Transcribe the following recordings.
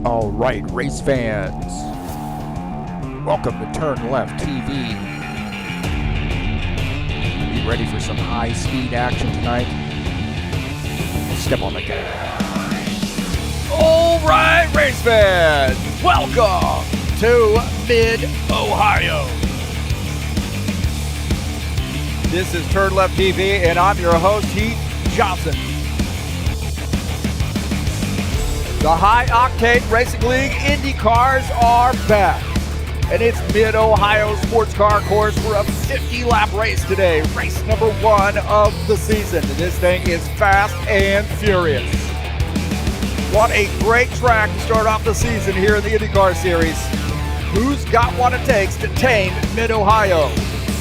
All right, race fans, welcome to TurnLeftTV. You ready for some high-speed action tonight? Step on the gas. All right, race fans, welcome to Mid-Ohio. This is TurnLeftTV, and I'm your host, Heath Johnson. The High Octane Racing League Indy cars are back, and it's Mid-Ohio Sports Car Course for a 50-lap race today, race number 1 of the season. This thing is fast and furious. What a great track to start off the season here in the IndyCar Series. Who's got what it takes to tame Mid-Ohio?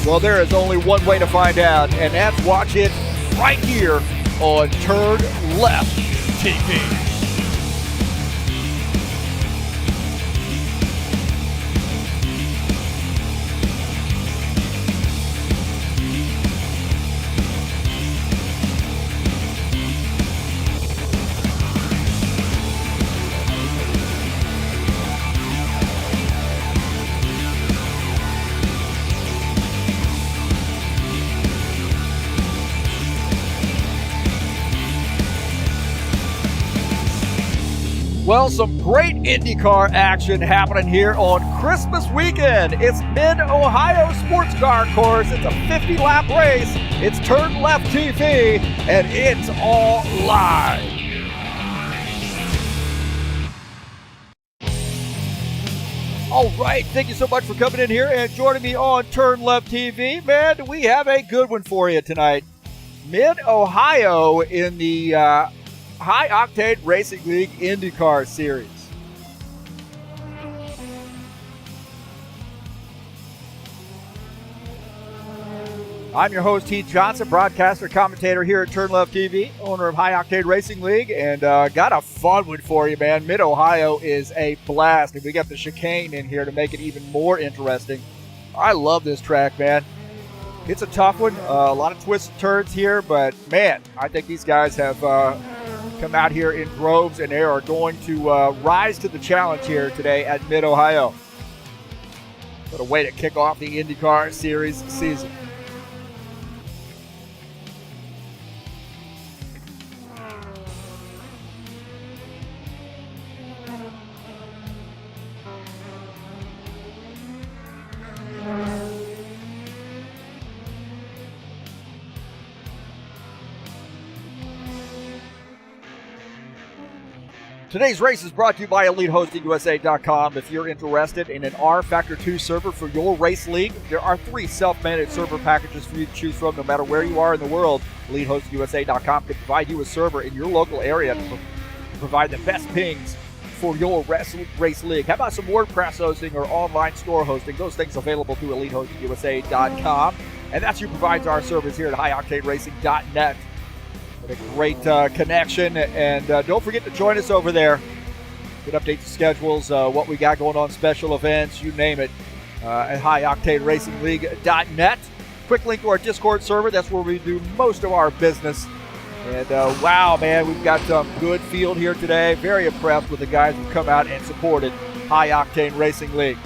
Well, there is only one way to find out, and that's watch it right here on TurnLeftTV. Well, some great IndyCar action happening here on Christmas weekend. It's Mid-Ohio Sports Car Course. It's a 50-lap race. It's TurnLeftTV, and it's all live. All right, thank you so much for coming in here and joining me on TurnLeftTV. Man, we have a good one for you tonight. Mid-Ohio in the High Octane Racing League IndyCar Series. I'm your host, Heath Johnson, broadcaster, commentator here at TurnLeftTV, owner of High Octane Racing League, and got a fun one for you, man. Mid-Ohio is a blast, and we got the chicane in here to make it even more interesting. I love this track, man. It's a tough one, a lot of twists and turns here, but man, I think these guys have come out here in droves, and they are going to rise to the challenge here today at Mid-Ohio. What a way to kick off the IndyCar Series season. Today's race is brought to you by EliteHostingUSA.com. If you're interested in an rFactor 2 server for your race league, there are 3 self-managed server packages for you to choose from no matter where you are in the world. EliteHostingUSA.com can provide you a server in your local area to provide the best pings for your race league. How about some WordPress hosting or online store hosting? Those things available through EliteHostingUSA.com. And that's who provides our service here at HighOctaneRacing.net. A great connection, and don't forget to join us over there. Get updates, schedules, what we got going on, special events, you name it, at HighOctaneRacingLeague.net. Quick link to our Discord server. That's where we do most of our business. And wow, man, we've got some good field here today. Very impressed with the guys who've come out and supported High Octane Racing League.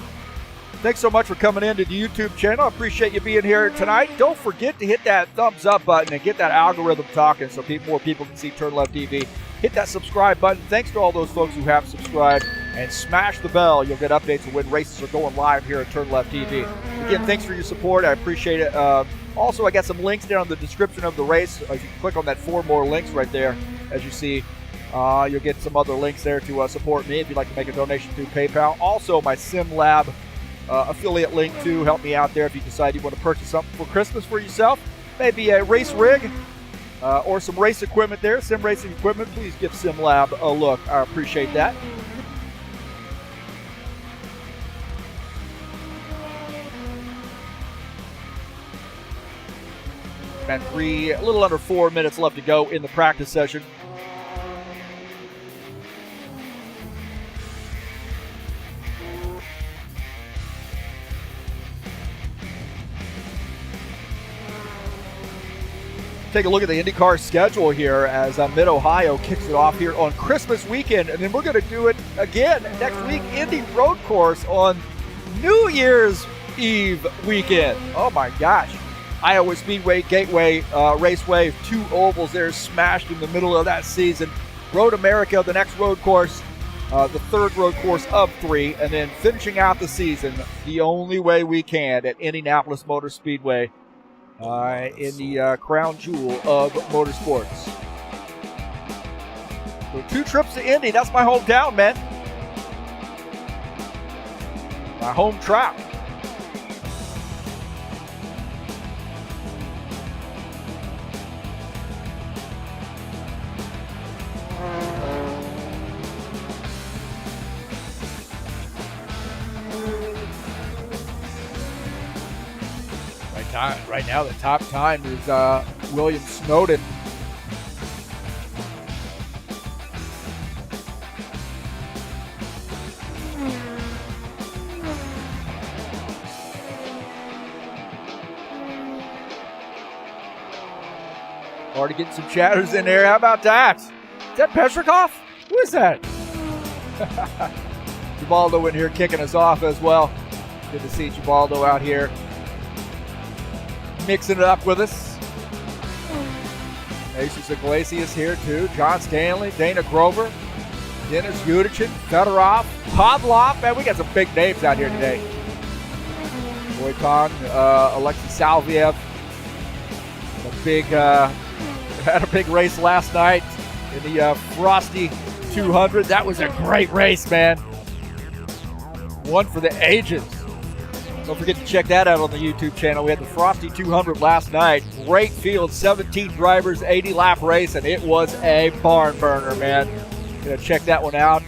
Thanks so much for coming into the YouTube channel. I appreciate you being here tonight. Don't forget to hit that thumbs up button and get that algorithm talking so more people can see TurnLeftTV. Hit that subscribe button. Thanks to all those folks who have subscribed. And smash the bell. You'll get updates of when races are going live here at TurnLeftTV. Again, thanks for your support. I appreciate it. Also, I got some links down in the description of the race. If you click on that 4 more links right there, as you see, you'll get some other links there to support me if you'd like to make a donation through PayPal. Also, my SimLab affiliate link to help me out there if you decide you want to purchase something for Christmas for yourself. Maybe a race rig or some race equipment there, sim racing equipment. Please give SimLab a look. I appreciate that. And a little under 4 minutes left to go in the practice session. Take a look at the Indycar schedule here as Mid-Ohio kicks it off here on Christmas weekend, and then we're going to do it again next week. Indy road course on New Year's Eve weekend. Oh my gosh. Iowa Speedway, Gateway, Raceway, 2 ovals there smashed in the middle of that season. Road America, the next road course, the 3rd road course of 3, and then finishing out the season the only way we can at Indianapolis Motor Speedway. In the crown jewel of motorsports. So 2 trips to Indy. That's my hometown, man. My home track. Right now, the top time is William Snowden. Already getting some chatters in there. How about that? Is that Petrikov? Who is that? Gibaldo in here kicking us off as well. Good to see Gibaldo out here mixing it up with us. Jesus Iglesias here too. John Stanley, Dana Grover, Dennis Yudichin, Fedorov, Pavlov. Man, we got some big names out here today. Boyton, Alexei Salviev. Had a big race last night in the Frosty 200. That was a great race, man. One for the ages. Don't forget to check that out on the YouTube channel. We had the Frosty 200 last night. Great field, 17 drivers, 80-lap race, and it was a barn burner, man. Check that one out.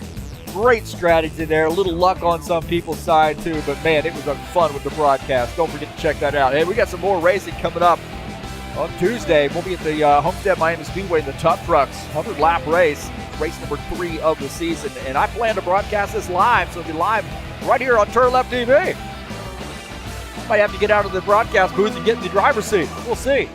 Great strategy there. A little luck on some people's side, too, but, man, it was fun with the broadcast. Don't forget to check that out. Hey, we got some more racing coming up on Tuesday. We'll be at the Homestead Miami Speedway in the Tough Trucks 100-lap race number 3 of the season. And I plan to broadcast this live, so it'll be live right here on TurnLeftTV. Might have to get out of the broadcast booth and get in the driver's seat. We'll see.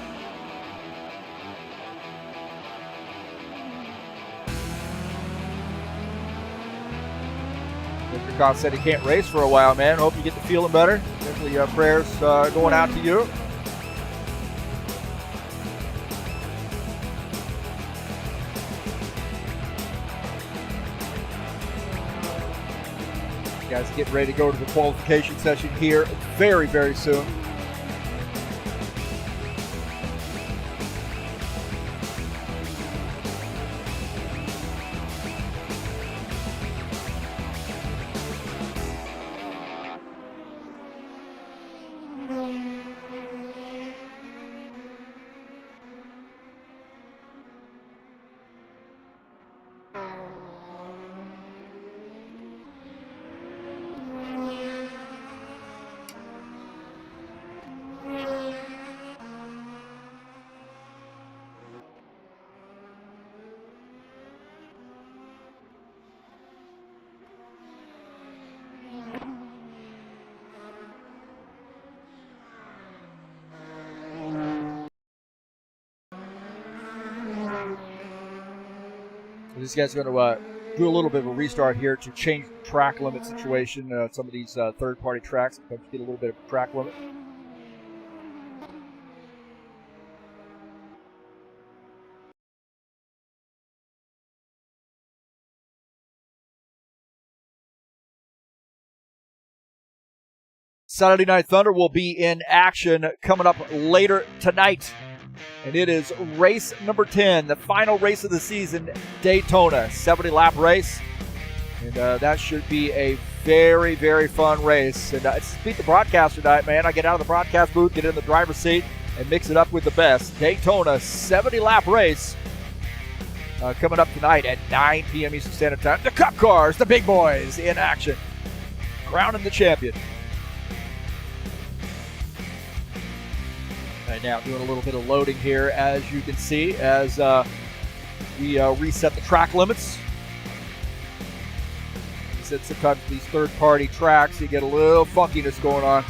Mr. Khan said he can't race for a while, man. Hope you get to feeling better. Definitely prayers going out to you. Guys getting ready to go to the qualification session here very, very soon. These guys are going to do a little bit of a restart here to change the track limit situation. Some of these third-party tracks get a little bit of track limit. Saturday Night Thunder will be in action coming up later tonight. And it is race number 10, the final race of the season, Daytona, 70-lap race. And that should be a very, very fun race. And it's beat the broadcast tonight, man. I get out of the broadcast booth, get in the driver's seat, and mix it up with the best. Daytona, 70-lap race coming up tonight at 9 p.m. Eastern Standard Time. The Cup Cars, the big boys in action, crowning the champion. Right now, doing a little bit of loading here, as you can see, as we reset the track limits. He said sometimes these third-party tracks, you get a little funkiness going on.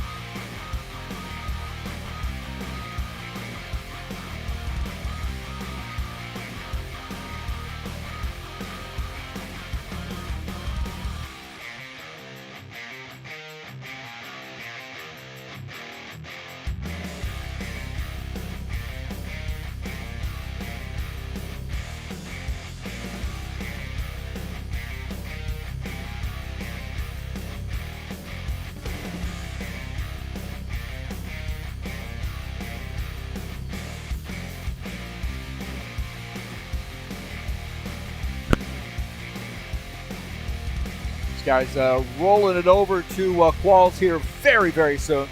guys rolling it over to quals here very, very soon.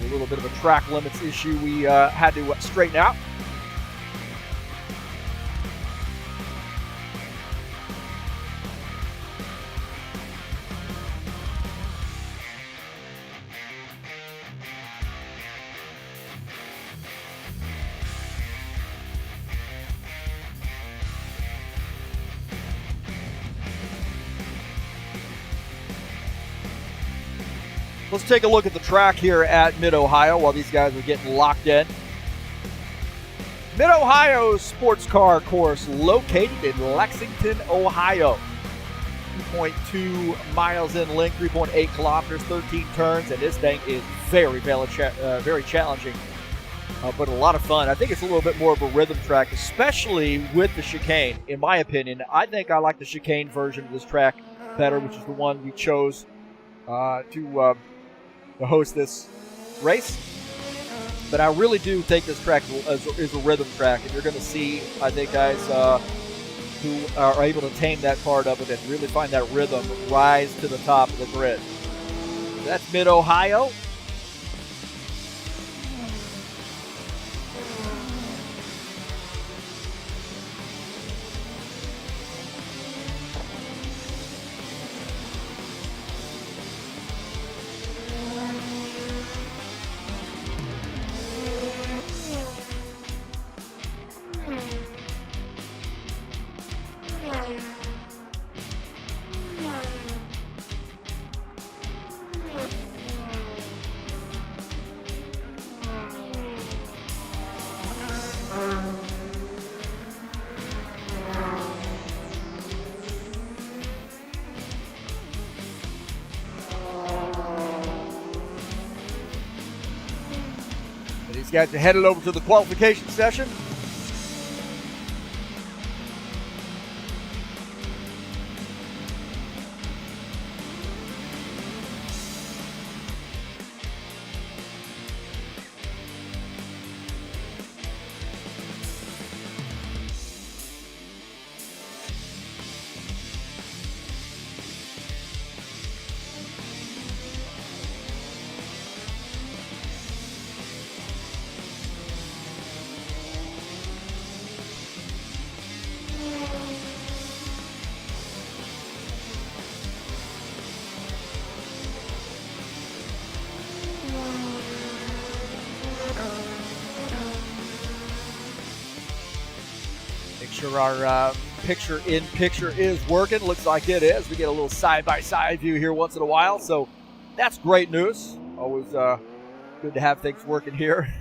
A little bit of a track limits issue we had to straighten out. Let's take a look at the track here at Mid-Ohio while these guys are getting locked in. Mid-Ohio Sports Car Course located in Lexington, Ohio. 2.2 miles in length, 3.8 kilometers, 13 turns, and this thing is very challenging, but a lot of fun. I think it's a little bit more of a rhythm track, especially with the chicane. In my opinion, I think I like the chicane version of this track better, which is the one we chose to host this race. But I really do think this track is a rhythm track, and you're going to see, I think, guys who are able to tame that part of it and really find that rhythm rise to the top of the grid. That's Mid-Ohio. These guys are headed over to the qualification session. Sure our picture-in-picture is working. Looks like it is. We get a little side-by-side view here once in a while, so that's great news. Always good to have things working here.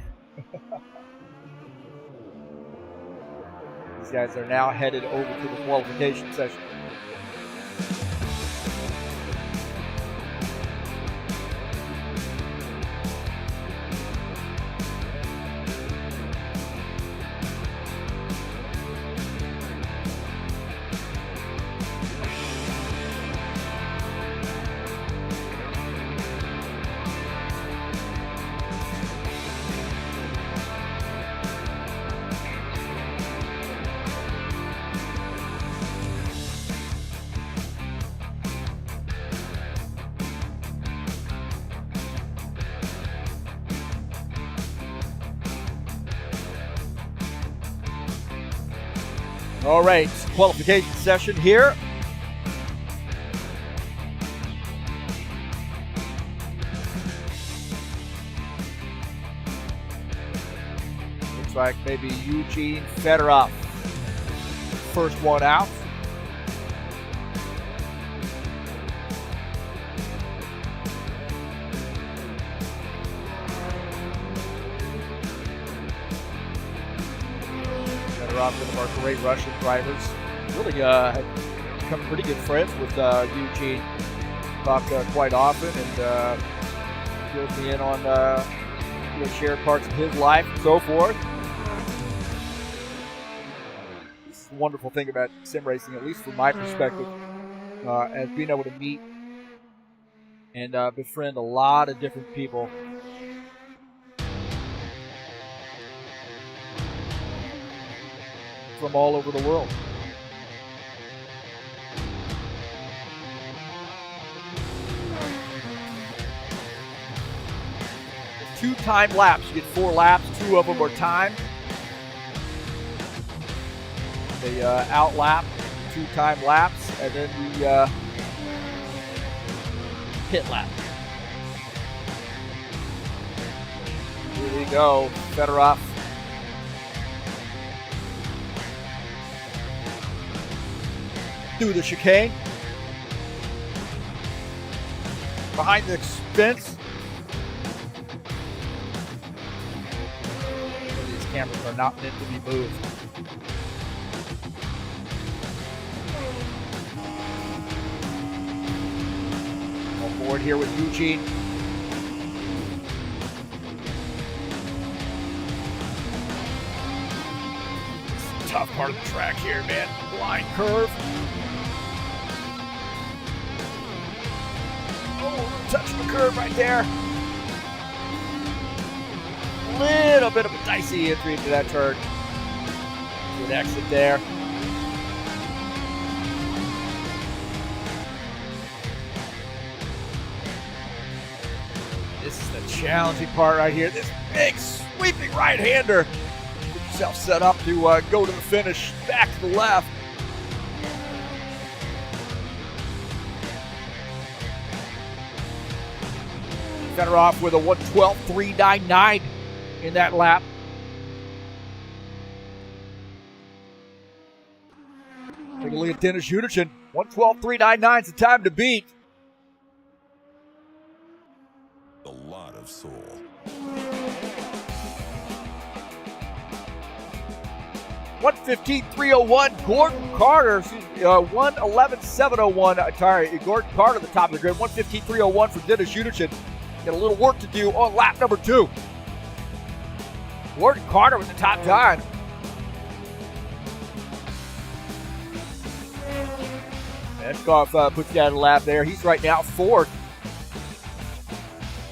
These guys are now headed over to the qualification session. All right, qualification session here. Looks like maybe Eugene Fedorov, first one out. One of our great Russian drivers. Really had become pretty good friends with Eugene. Talk quite often, and filled me in on shared parts of his life and so forth. This is the wonderful thing about sim racing, at least from my perspective, as being able to meet and befriend a lot of different people. From all over the world. time laps. You get 4 laps, 2 of them are timed. The out lap, 2 time laps, and then the pit lap. Here we go, Fedorov. Through the chicane. Behind the fence. These cameras are not meant to be moved. On board here with Eugene. Tough part of the track here, man. Blind curve. Oh, touching the curve right there. Little bit of a dicey entry into that turn. Good exit there. This is the challenging part right here. This big sweeping right-hander. Get yourself set up to go to the finish. Back to the left. Fedorov with a 1:12.399 in that lap. Take a look at Dennis Yunichin. 1:12.399 is the time to beat. A lot of soul. 1:15.301, Gordon Carter, 1:11.701. Sorry, Gordon Carter at the top of the grid. 1:15.301 for Dennis Yunichin. Got a little work to do on lap number 2. Gordon Carter with the top time. Metcalf puts down a lap there. He's right now 4th.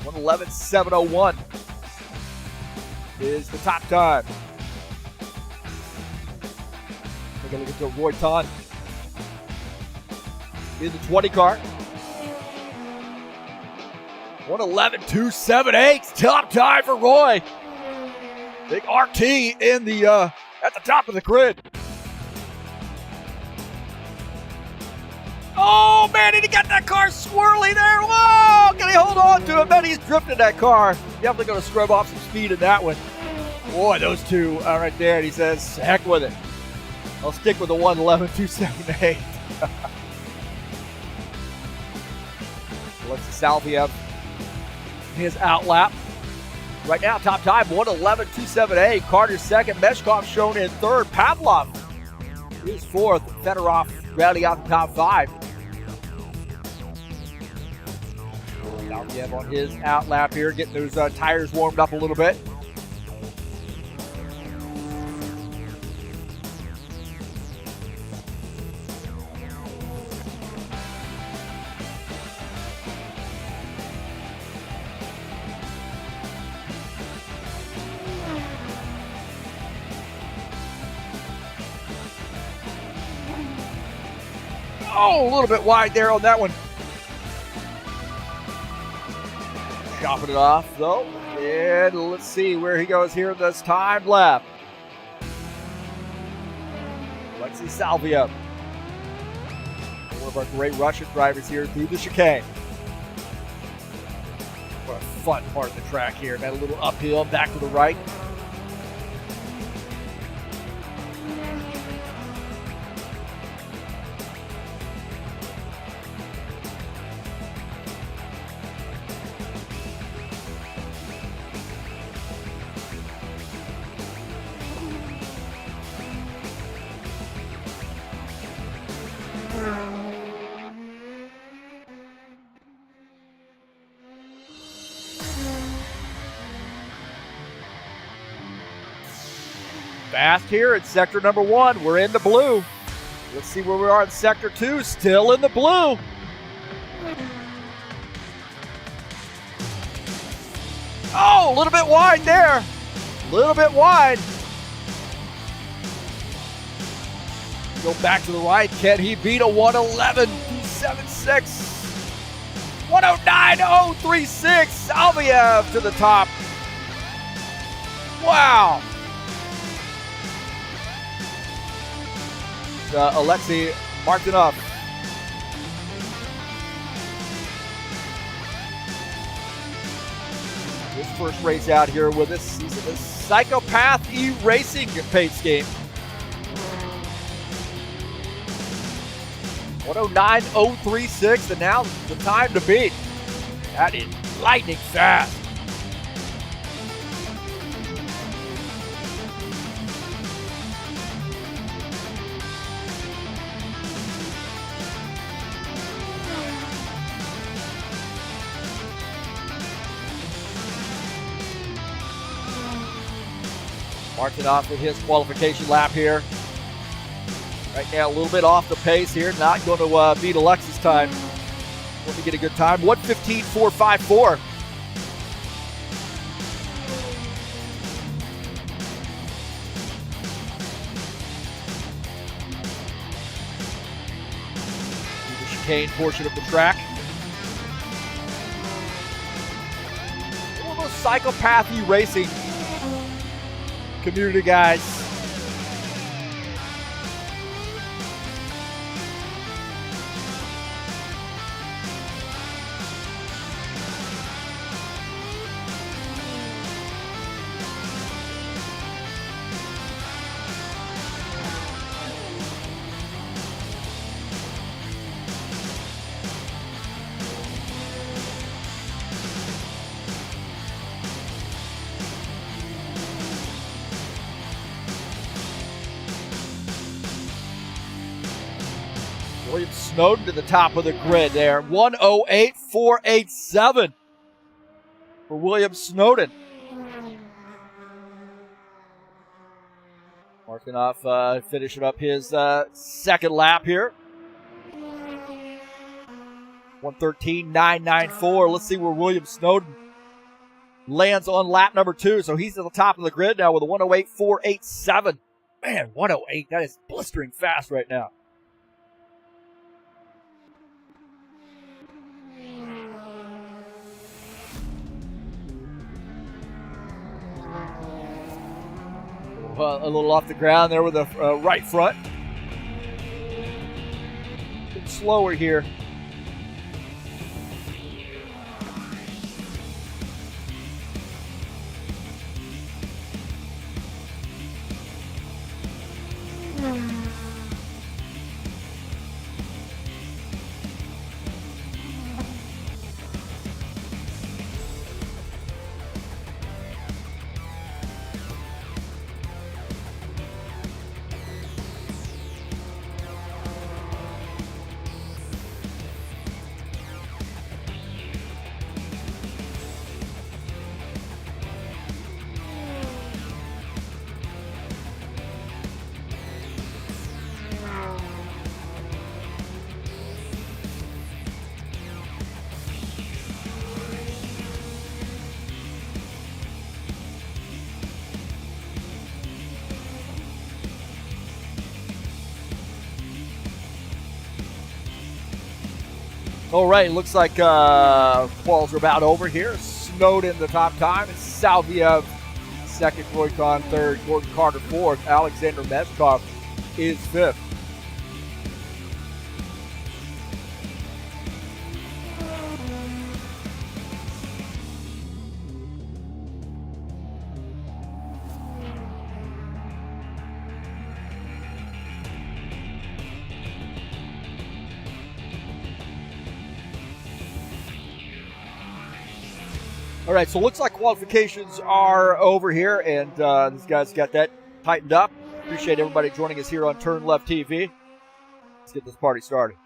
1:11.701 is the top time. Take a look at the Roy Ton in the 20 car. 1:11.278, top time for Roy. Big RT in the at the top of the grid. Oh man, and he got that car swirly there. Whoa! Can he hold on to it? Man, he's drifting that car. Definitely going to scrub off some speed in that one. Boy, those two right there. And he says, heck with it. I'll stick with the 1:11.278. Alexis Salvia, his out lap. Right now, top time, 1:11.278. Carter's 2nd. Meshkov shown in 3rd. Pavlov is 4th. Fedorov rounding out the top 5. Salvia on his out lap here, getting those tires warmed up a little bit. Oh, a little bit wide there on that one. Chopping it off, though. And let's see where he goes here in this time lap. Alexis Salvia. One of our great Russian drivers here through the chicane. What a fun part of the track here. That little uphill, back to the right. Fast here in sector number 1. We're in the blue. Let's see where we are in sector 2. Still in the blue. Oh, a little bit wide there. A little bit wide. Go back to the right. Can he beat a 1:11.276? 1:09.036. Salviev to the top. Wow! Alexei Martinov. His first race out here with us. He's in the Psychopath E-Racing paint scheme. 109.036, and now the time to beat. That is lightning fast. Martinov with his qualification lap here. Right now, a little bit off the pace here. Not going to beat Alexis' time. Let me get a good time. 1:15.454. The chicane portion of the track. One of those Psychopath E-Racing community guys. William Snowden to the top of the grid there. 108.487 for William Snowden. Martinov finishing up his second lap here. 113.994. Let's see where William Snowden lands on lap number 2. So he's at the top of the grid now with a 108.487. Man, 108. That is blistering fast right now. A little off the ground there with the right front. A bit slower here. All right, looks like quals are about over here. Snowden the top time. It's Salviev second, Roy Kahn third, Gordon Carter fourth, Alexander Meshkov is fifth. All right, so it looks like qualifications are over here, and these guys got that tightened up. Appreciate everybody joining us here on TurnLeftTV. Let's get this party started.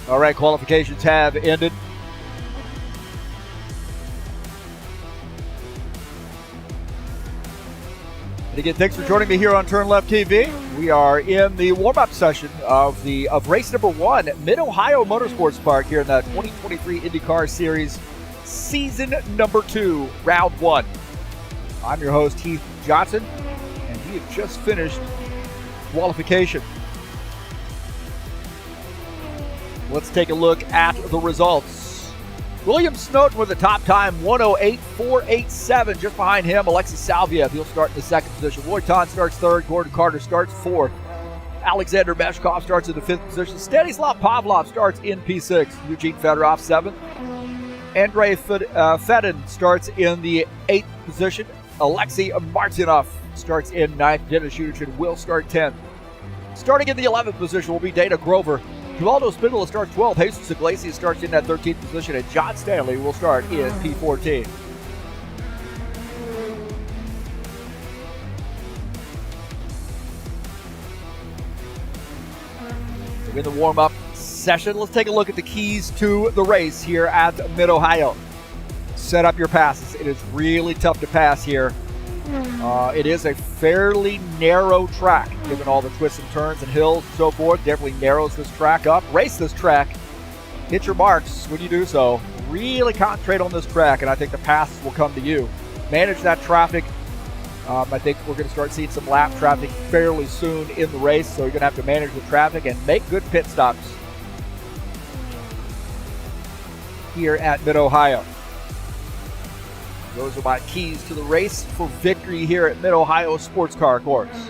All right, qualifications have ended. And again, thanks for joining me here on TurnLeftTV. We are in the warm-up session of race number 1 at Mid-Ohio Motorsports Park here in the 2023 Indycar Series, season number 2, round 1. I'm your host, Heath Johnson, and we have just finished qualification. Let's take a look at the results. William Snowden with the top time, 108.487. Just behind him, Alexis Salviev. He'll start in the second position. Roy Ton starts third. Gordon Carter starts fourth. Alexander Meshkov starts in the fifth position. Stanislav Pavlov starts in P6. Eugene Fedorov, seventh. Andrei Fedin starts in the eighth position. Alexei Martinov starts in ninth. Dennis Udichin will start 10th. Starting in the 11th position will be Dana Grover. Givaldo Spindola starts 12th. Jesus Iglesias starts in that 13th position. And John Stanley will start in P14. So in the warm-up session, let's take a look at the keys to the race here at Mid-Ohio. Set up your passes. It is really tough to pass here. It is a fairly narrow track, given all the twists and turns and hills and so forth. Definitely narrows this track up. Race this track. Hit your marks when you do so. Really concentrate on this track, and I think the passes will come to you. Manage that traffic. I think we're going to start seeing some lap traffic fairly soon in the race, so you're going to have to manage the traffic and make good pit stops here at Mid-Ohio. Those are my keys to the race for victory here at Mid-Ohio Sports Car Course.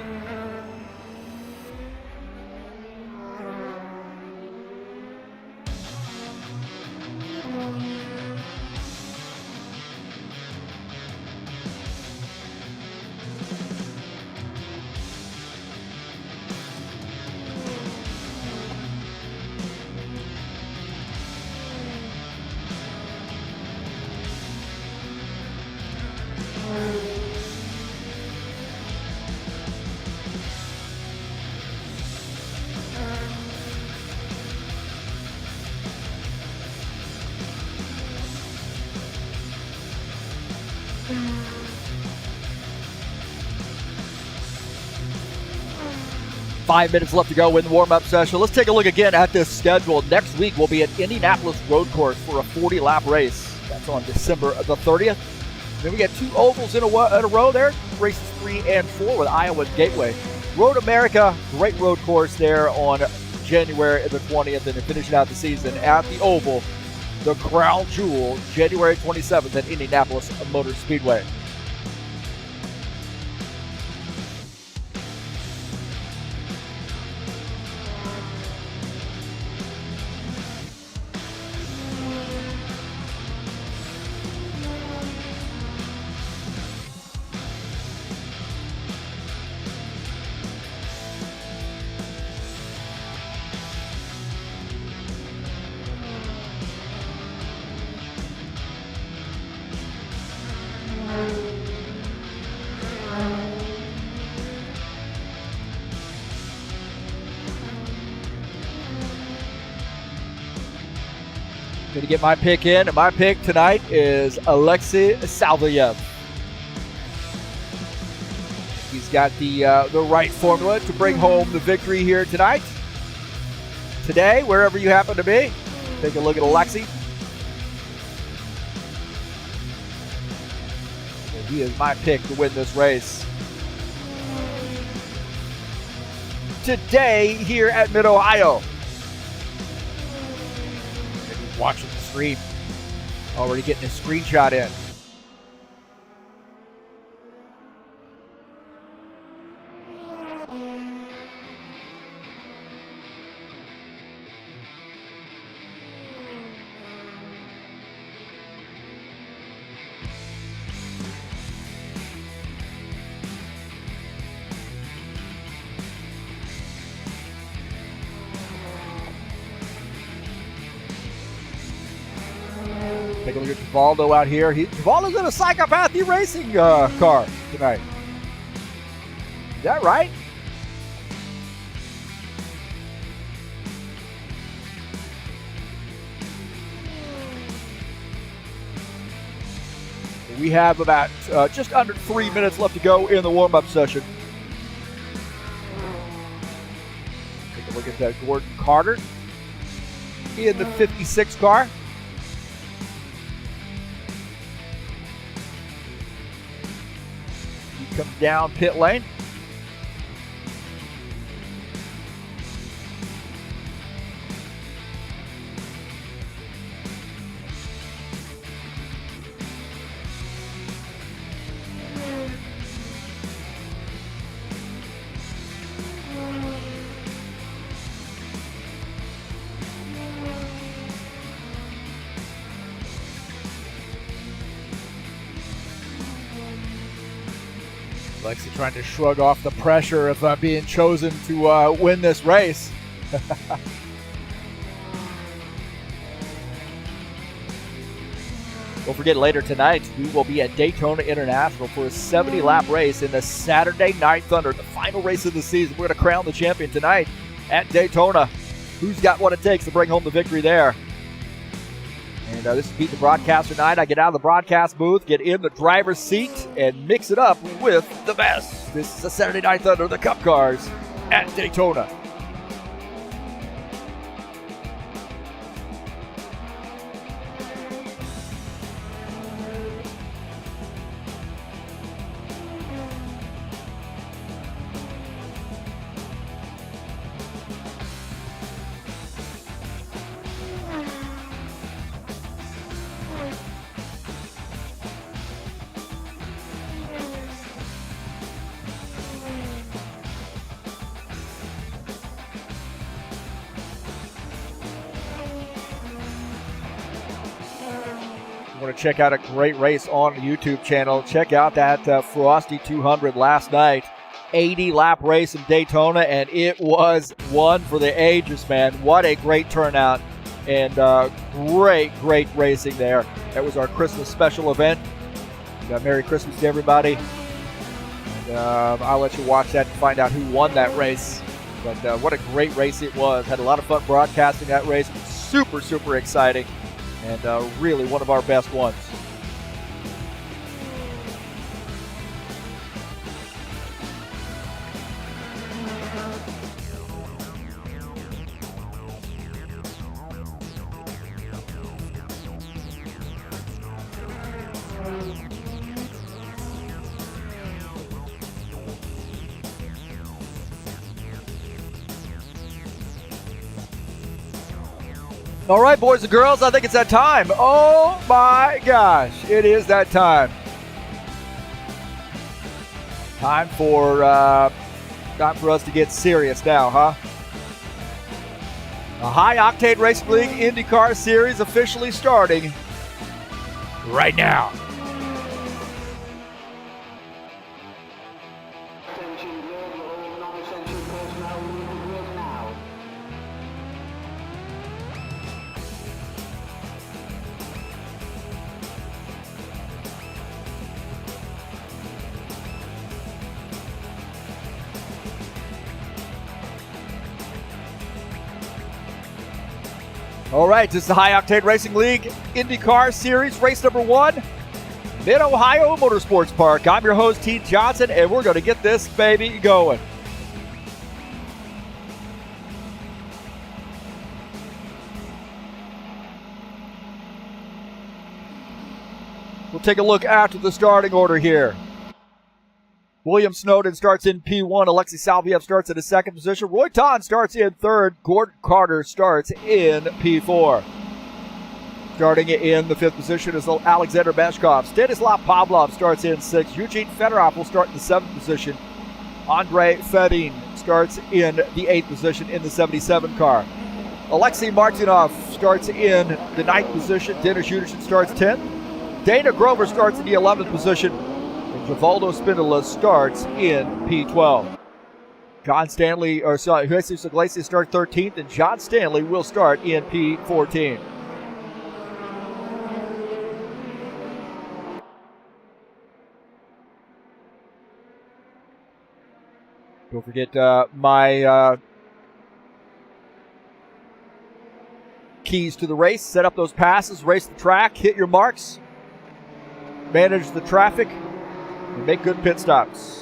Five minutes left to go in the warm-up session. Let's take a look again at this schedule. Next week will be at Indianapolis Road Course for a 40-lap race. That's on December the 30th. Then we get 2 ovals in a row there, races 3 and 4 with Iowa Gateway. Road America, great road course there on January the 20th, and then finishing out the season at the Oval, the Crown Jewel, January 27th at Indianapolis Motor Speedway. Going to get my pick in, and my pick tonight is Alexei Salviev. He's got the right formula to bring home the victory here tonight. Today, wherever you happen to be, take a look at Alexei. He is my pick to win this race. Today, here at Mid-Ohio. Watching the stream. Already getting a screenshot in. Take a look at Givaldo out here. Givaldo's in a psychopathy racing car tonight. Is that right? We have about just under 3 minutes left to go in the warm-up session. Take a look at that Gordon Carter in the 56 car. He comes down pit lane. Lexi trying to shrug off the pressure of being chosen to win this race. Don't forget, later tonight, we will be at Daytona International for a 70-lap race in the Saturday Night Thunder, the final race of the season. We're going to crown the champion tonight at Daytona. Who's got what it takes to bring home the victory there? And this is Beat the Broadcaster night. I get out of the broadcast booth, get in the driver's seat, and mix it up with the best. This is the Saturday Night Thunder, the Cup Cars at Daytona. Want to check out a great race on the YouTube channel, check out that Frosty 200 last night. 80-lap race in Daytona, and it was one for the ages, man. What a great turnout, and great racing there. That was our Christmas special event. Merry Christmas to everybody. And, I'll let you watch that and find out who won that race. But what a great race it was. Had a lot of fun broadcasting that race. It was super exciting. And really one of our best ones. All right, boys and girls, I think it's that time. Oh my gosh, it is that time. Time for us to get serious now, huh? The High Octane Racing League Indycar Series officially starting right now. All right, this is the High Octane Racing League IndyCar Series, race number 1, Mid-Ohio Motorsports Park. I'm your host, Heath Johnson, and we're going to get this baby going. We'll take a look after the starting order here. William Snowden starts in P1. Alexei Salviev starts in the second position. Roy Ton starts in third. Gordon Carter starts in P4. Starting in the fifth position is Alexander Beshkov. Stanislav Pavlov starts in sixth. Eugene Fedorov will start in the seventh position. Andrei Fedin starts in the eighth position in the 77 car. Alexei Martinov starts in the ninth position. Dennis Yutashin starts 10th. Dana Grover starts in the 11th position. Givaldo Spindola starts in P12. Jesus Iglesias starts 13th, and John Stanley will start in P14. Don't forget my keys to the race. Set up those passes, race the track, hit your marks. manage the traffic, and make good pit stops.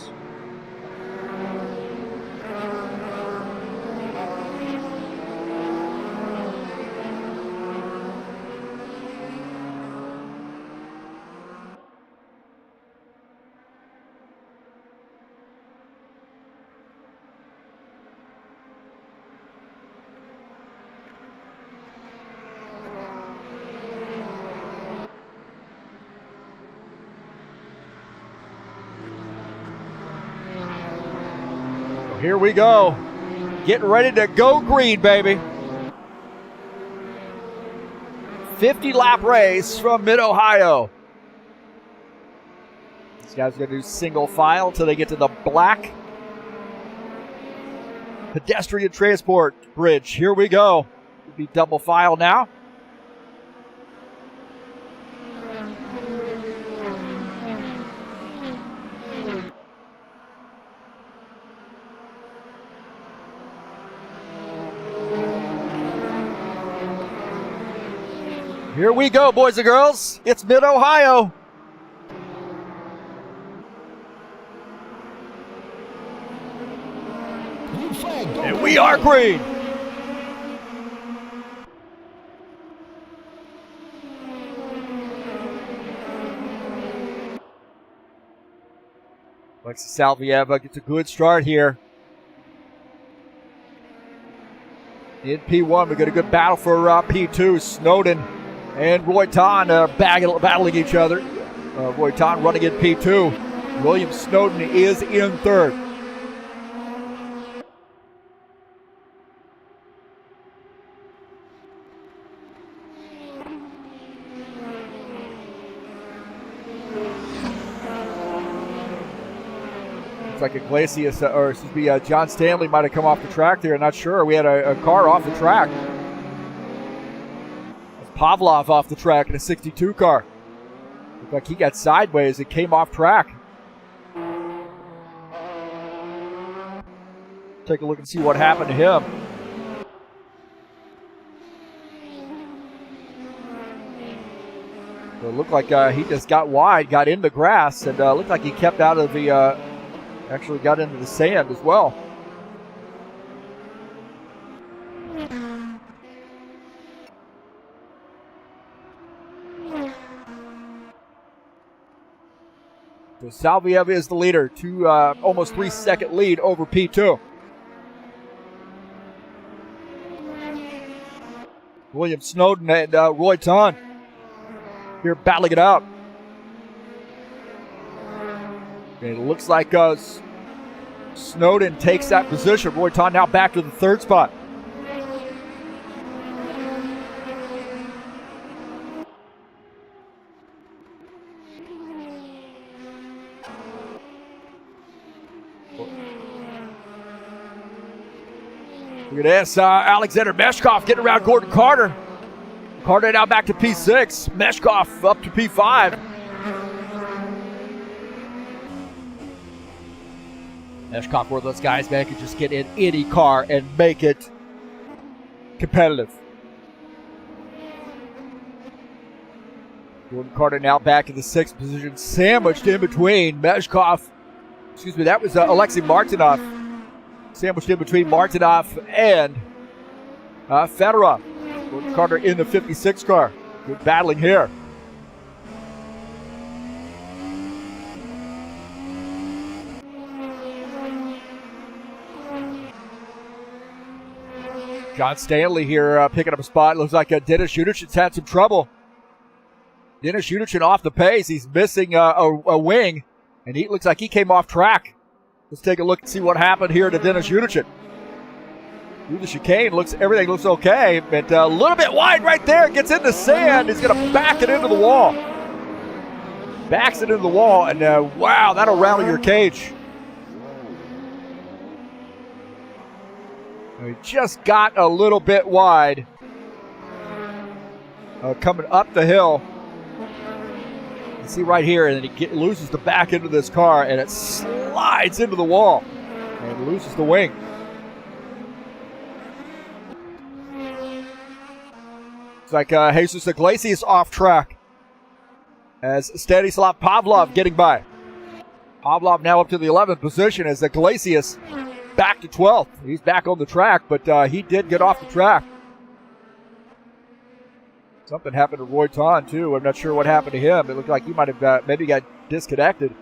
Here we go. Getting ready to go green, baby. 50-lap race from Mid-Ohio. These guys are going to do single file until they get to the black pedestrian transport bridge. Here we go. It'll be double file now. Here we go, boys and girls. It's Mid-Ohio. And we are green. Alexis Salvieva gets a good start here. In P1, we got a good battle for P2. Snowden and Roy Ton battling each other. Roy Ton running in P2. William Snowden is in third. Looks like Iglesias, John Stanley might have come off the track there. Not sure. We had a car off the track. Pavlov off the track in a 62 car. Looked like he got sideways. It came off track. Take a look and see what happened to him. So it looked like he just got wide, got in the grass, and looked like he kept out of the, actually got into the sand as well. So Salvieva is the leader, almost 3-second lead over P2. William Snowden and Roy Ton here battling it out. And it looks like Snowden takes that position. Roy Ton now back to the third spot. Look at this, Alexander Meshkov getting around Gordon Carter. Carter now back to P6. Meshkov up to P5. Meshkov, one of those guys, man, could just get in any car and make it competitive. Gordon Carter now back in the 6th position, sandwiched in between Meshkov. Excuse me, that was Alexei Martinov. Sandwiched in between Martinov and Fedorov. Gordon Carter in the 56 car. Good battling here. John Stanley here picking up a spot. Looks like Denis Judic's had some trouble. Denis Judic off the pace. He's missing a wing, and he looks like he came off track. Let's take a look and see what happened here to Denis Judic. Through the chicane, everything looks okay, but a little bit wide right there. Gets in the sand. He's going to back it into the wall. Backs it into the wall, and wow, that'll rattle your cage. He just got a little bit wide. Coming up the hill. You see right here, and then he loses the back end of this car, and it slides into the wall and loses the wing. It's like Jesus Iglesias off track. as Stanislav Pavlov getting by. Pavlov now up to the 11th position as Iglesias back to 12th. He's back on the track, but he did get off the track. Something happened to Roy Ton, too. I'm not sure what happened to him. It looked like he might have maybe got disconnected.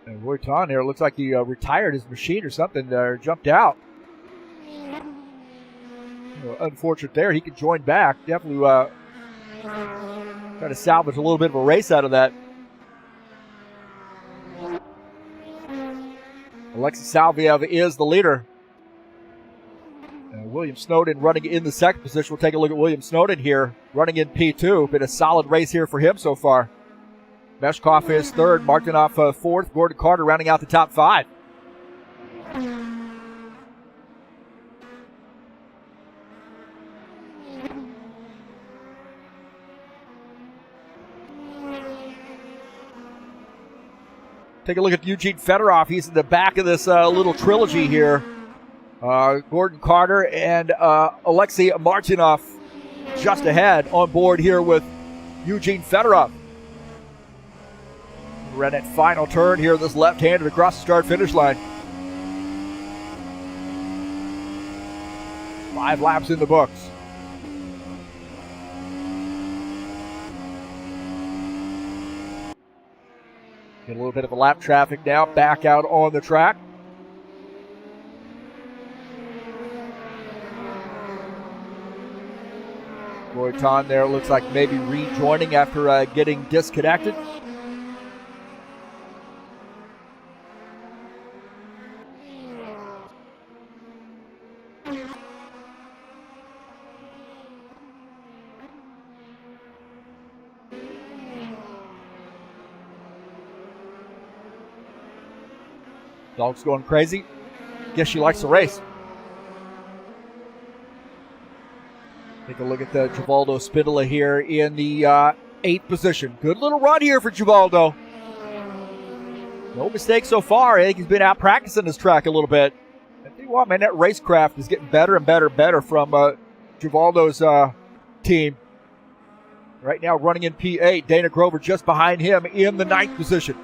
And Roy Ton here, looks like he retired his machine or something, or jumped out. Unfortunate there. He could join back. Definitely try to salvage a little bit of a race out of that. Alexei Salviev is the leader. William Snowden running in the second position. We'll take a look at William Snowden here, running in P2. Been a solid race here for him so far. Meshkov is third, Martinov fourth, Gordon Carter rounding out the top five. Take a look at Eugene Fedorov. He's in the back of this little trilogy here. Gordon Carter and Alexei Martinov just ahead on board here with Eugene Fedorov. We're at that final turn here, this left-handed across the start-finish line. 5 laps in the books. Get a little bit of a lap traffic now, back out on the track. Roy Ton there looks like maybe rejoining after getting disconnected. Dog's going crazy. Guess she likes to race. Take a look at the Givaldo Spindola here in the 8th position. Good little run here for Givaldo. No mistakes so far. I think he's been out practicing this track a little bit. I tell you what, man, that racecraft is getting better and better and better from Givaldo's team. Right now running in P8. Dana Grover just behind him in the 9th position.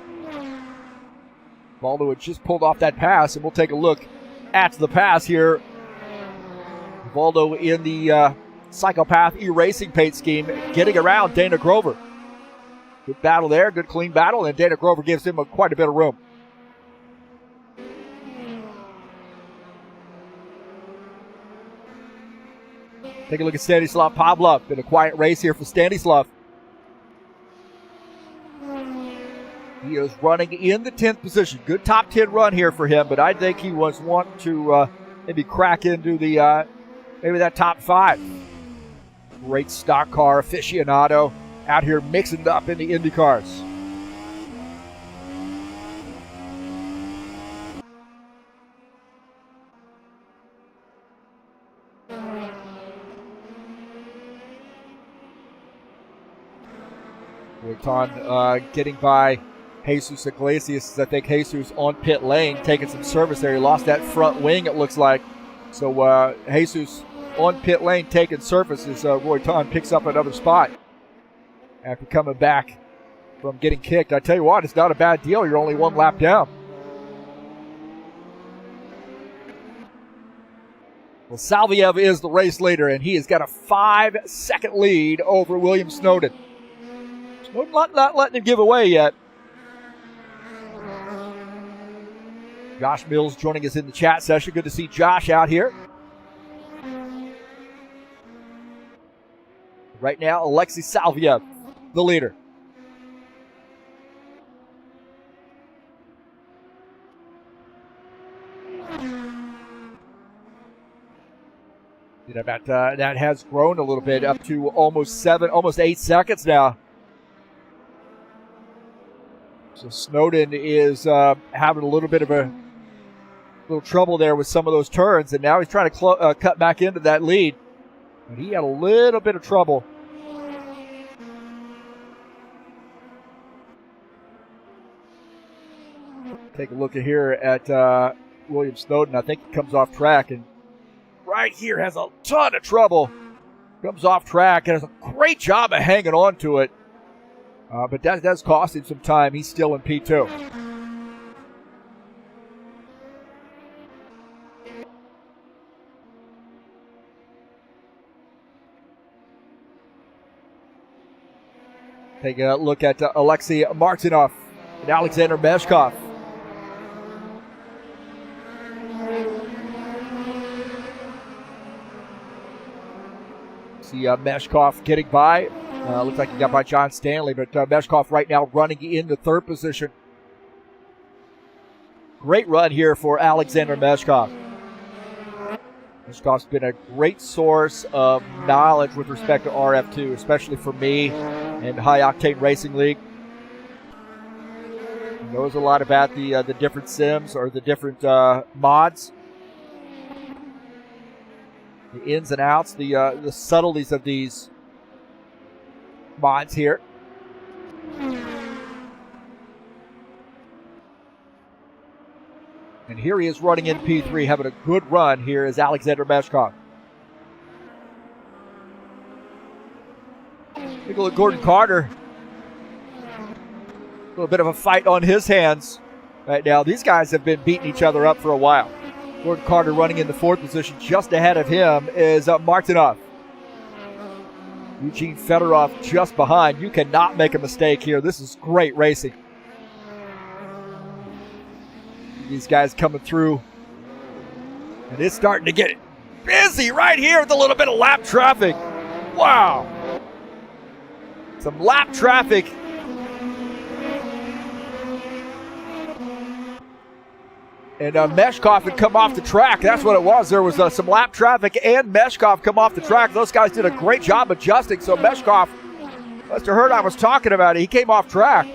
Givaldo had just pulled off that pass, and we'll take a look at the pass here. Givaldo in the Psychopath E-Racing paint scheme, getting around Dana Grover. Good battle there, good clean battle, and Dana Grover gives him quite a bit of room. Take a look at Stanislav Pavlov. Been a quiet race here for Stanislav. He is running in the 10th position. Good top 10 run here for him, but I think he was wanting to maybe crack into the maybe that top 5. Great stock car aficionado out here mixing it up in the Indy cars. Roy getting by Jesus Iglesias. I think Jesus on pit lane taking some service there. He lost that front wing, it looks like. So Jesus on pit lane taking service as Roy Ton picks up another spot after coming back from getting kicked. I tell you what, it's not a bad deal. You're only 1 lap down. Well, Salviev is the race leader, and he has got a 5-second lead over William Snowden. Snowden not letting him give away yet. Josh Mills joining us in the chat session. Good to see Josh out here. Right now, Alexei Salviev, the leader. That has grown a little bit, up to almost 8 seconds now. So Snowden is having a little bit of a little trouble there with some of those turns, and now he's trying to cut back into that lead. But he had a little bit of trouble. Take a look at here at William Snowden. I think he comes off track, and right here has a ton of trouble. Comes off track and does a great job of hanging on to it. But that does cost him some time. He's still in P2. Taking a look at Alexei Martinov and Alexander Meshkov. See Meshkov getting by. Looks like he got by John Stanley, but Meshkov right now running in the third position. Great run here for Alexander Meshkov. Meshkov's been a great source of knowledge with respect to RF2, especially for me and High Octane Racing League. He knows a lot about the different sims or the different mods. The ins and outs, the subtleties of these mods here. And here he is running in P3, having a good run here is Alexander Meshkov. Take a look at Gordon Carter. A little bit of a fight on his hands right now. These guys have been beating each other up for a while. Gordon Carter running in the fourth position. Just ahead of him is Martinov. Eugene Fedorov just behind. You cannot make a mistake here. This is great racing. These guys coming through. And it's starting to get busy right here with a little bit of lap traffic. Wow. Some lap traffic. And Meshkov had come off the track. That's what it was. There was some lap traffic and Meshkov come off the track. Those guys did a great job adjusting. So Meshkov, must have heard I was talking about it. He came off track.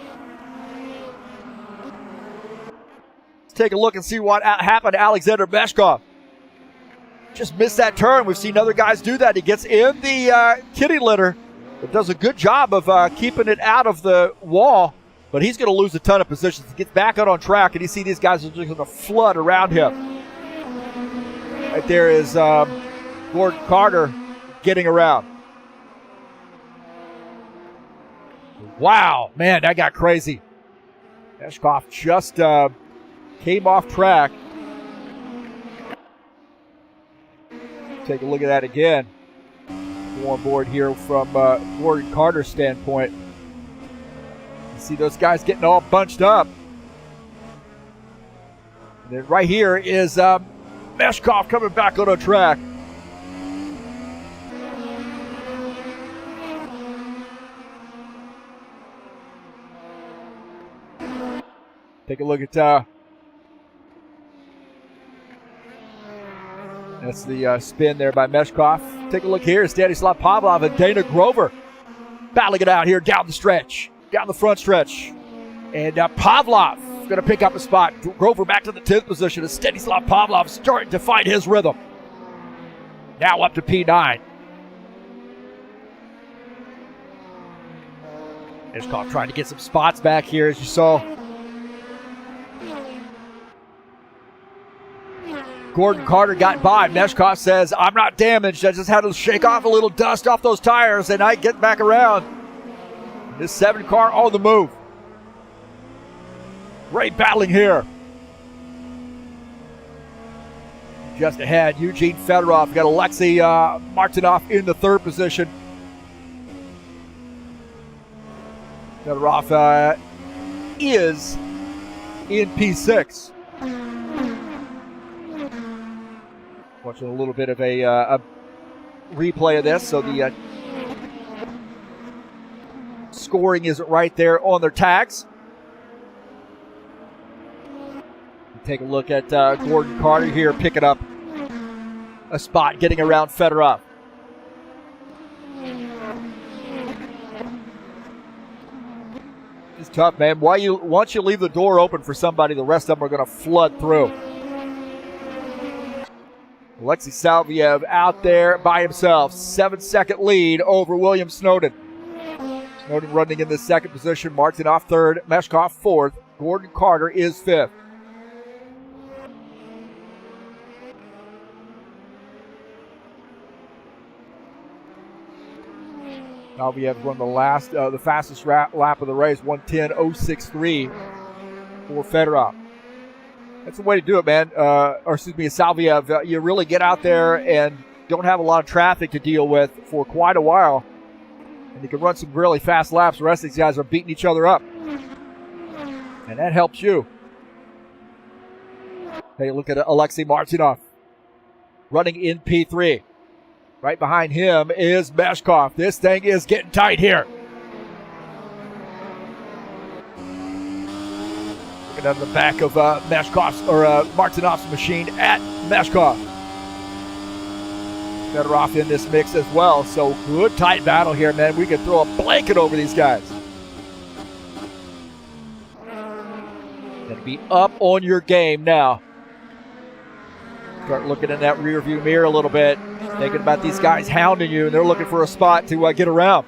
Let's take a look and see what happened to Alexander Meshkov. Just missed that turn. We've seen other guys do that. He gets in the kitty litter, but does a good job of keeping it out of the wall. But he's going to lose a ton of positions. He gets back out on track, and you see these guys are just going to flood around him. Right there is Gordon Carter getting around. Wow, man, that got crazy. Meshkov just came off track. Take a look at that again. Go on board here from Gordon Carter's standpoint. See those guys getting all bunched up. And then right here is Meshkov coming back on the track. Take a look at that's the spin there by Meshkov. Take a look here. Stanislav Pavlov and Dana Grover battling it out here down the stretch. Down the front stretch. And Pavlov is going to pick up a spot. Grover back to the 10th position as Stanislav Pavlov starting to find his rhythm. Now up to P9. Meshkov trying to get some spots back here as you saw. Gordon Carter got by. Meshkov says, I'm not damaged. I just had to shake off a little dust off those tires and I get back around. This 7 car on the move. Great battling here. Just ahead, Eugene Fedorov. Got Alexei Martinov in the 3rd position. Fedorov is in P6. Watching a little bit of a replay of this. So the scoring is right there on their tags. Take a look at Gordon Carter here picking up a spot, getting around Fedorov. It's tough, man. Once you leave the door open for somebody, the rest of them are going to flood through. Alexei Salviev out there by himself. 7-second lead over William Snowden. Snowden running in the 2nd position. Martinov 3rd. Meshkov 4th. Gordon Carter is 5th. Salviev won the fastest lap of the race, 1:10.063 for Fedorov. That's the way to do it, man. Salviev, you really get out there and don't have a lot of traffic to deal with for quite a while. And you can run some really fast laps. The rest of these guys are beating each other up. And that helps you. Hey, look at Alexei Martinov running in P3. Right behind him is Meshkov. This thing is getting tight here. Looking at the back of Martinov's machine at Meshkov. Fedorov in this mix as well. So good tight battle here, man. We could throw a blanket over these guys. Gonna be up on your game now. Start looking in that rear view mirror a little bit. Thinking about these guys hounding you, and they're looking for a spot to get around.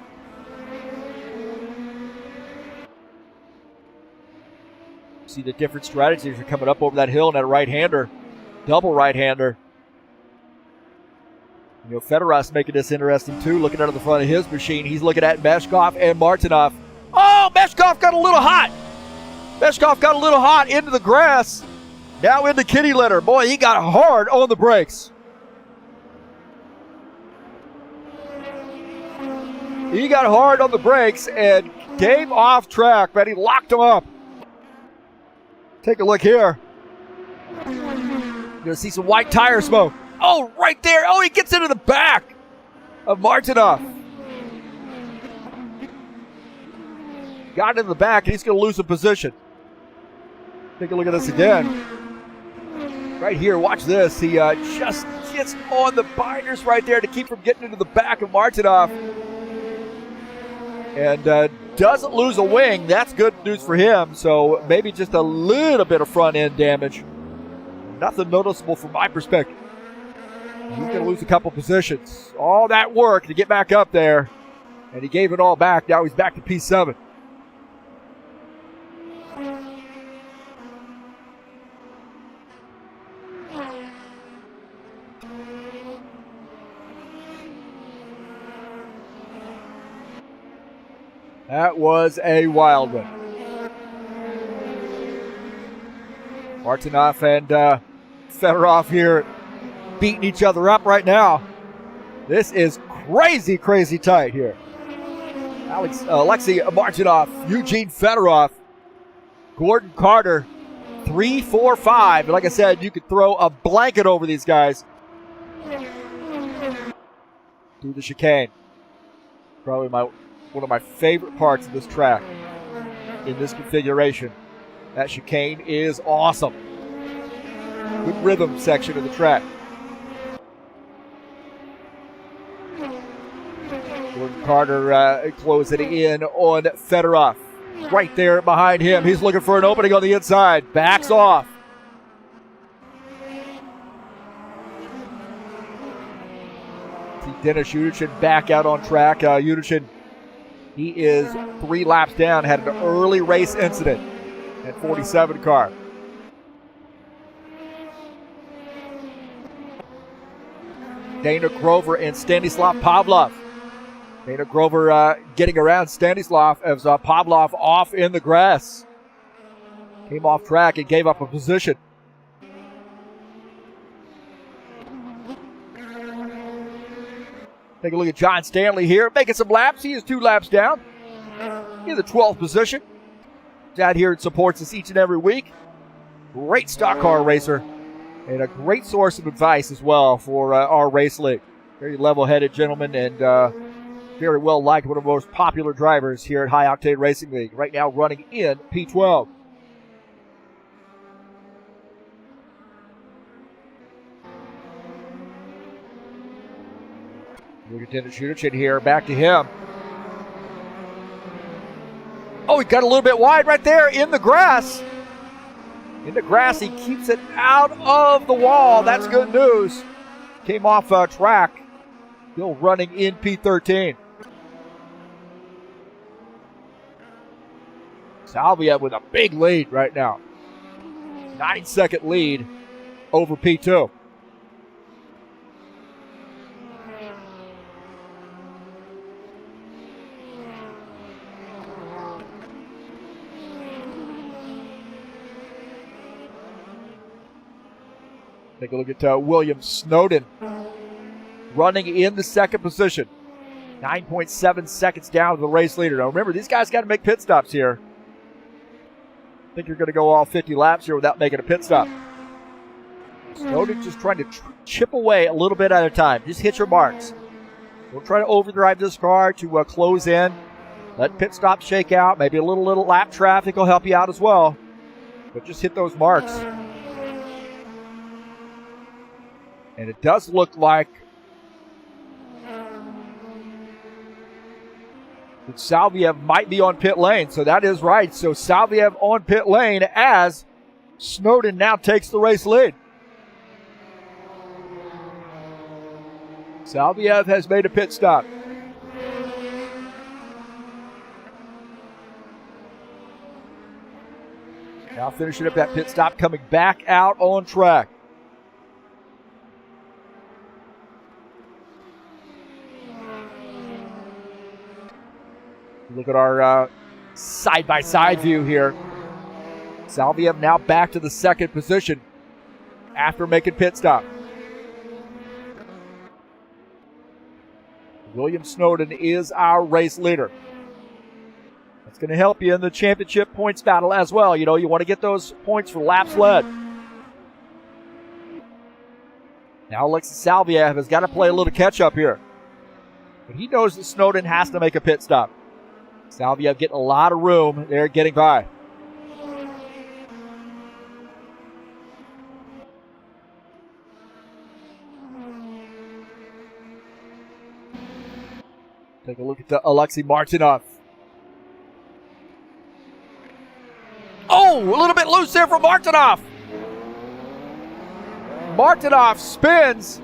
See the different strategies are coming up over that hill, and that right-hander, double right-hander. You know, Fedorov's making this interesting too, looking out of the front of his machine. He's looking at Meshkov and Martinov. Oh, Meshkov got a little hot. Meshkov got a little hot into the grass. Now into kitty litter. Boy, he got hard on the brakes. He got hard on the brakes and came off track, but he locked him up. Take a look here. You're going to see some white tire smoke. Oh, right there. Oh, he gets into the back of Martinov. Got into the back, and he's going to lose a position. Take a look at this again. Right here, watch this. He just gets on the binders right there to keep from getting into the back of Martinov. And doesn't lose a wing. That's good news for him. So maybe just a little bit of front end damage. Nothing noticeable from my perspective. He's going to lose a couple positions. All that work to get back up there. And he gave it all back. Now he's back to P7. That was a wild one. Martinov and Fedorov here beating each other up right now. This is crazy, crazy tight here. Alexei Martinov, Eugene Fedorov, Gordon Carter, 3, 4, 5. And like I said, you could throw a blanket over these guys. Through the chicane. Probably one of my favorite parts of this track in this configuration. That chicane is awesome. Good rhythm section of the track. Gordon Carter closing in on Fedorov. Right there behind him. He's looking for an opening on the inside. Backs off. See Dennis Yudichin back out on track. Yudichin, he is 3 laps down. Had an early race incident at 47 car. Dana Grover and Stanislav Pavlov. Dana Grover getting around Stanislav as Pavlov off in the grass. Came off track and gave up a position. Take a look at John Stanley here, making some laps. He is 2 laps down. In the 12th position. Dad here supports us each and every week. Great stock car racer. And a great source of advice as well for our race league. Very level-headed gentleman and very well liked, one of the most popular drivers here at High Octane Racing League. Right now running in P12. Look at Dennis Yudichin here, back to him. Oh, he got a little bit wide right there in the grass. In the grass, he keeps it out of the wall. That's good news. Came off track. Still running in P13. Salvia with a big lead right now. 9-second lead over P2. Take a look at William Snowden running in the second position. 9.7 seconds down to the race leader. Now remember, these guys got to make pit stops here. I think you're going to go all 50 laps here without making a pit stop. Snowden just trying to chip away a little bit at a time. Just hit your marks. Don't try to overdrive this car to close in. Let pit stops shake out. Maybe a little lap traffic will help you out as well. But just hit those marks. And it does look like that Salviev might be on pit lane. So that is right. So Salviev on pit lane as Snowden now takes the race lead. Salviev has made a pit stop. Now finishing up that pit stop, coming back out on track. Look at our side-by-side view here. Salviev now back to the second position after making pit stop. William Snowden is our race leader. That's going to help you in the championship points battle as well. You know, you want to get those points for laps led. Now Alexis Salviev has got to play a little catch-up here. But he knows that Snowden has to make a pit stop. Salviev getting a lot of room there, getting by. Take a look at Alexei Martinov. Oh, a little bit loose there for Martinov. Martinov spins,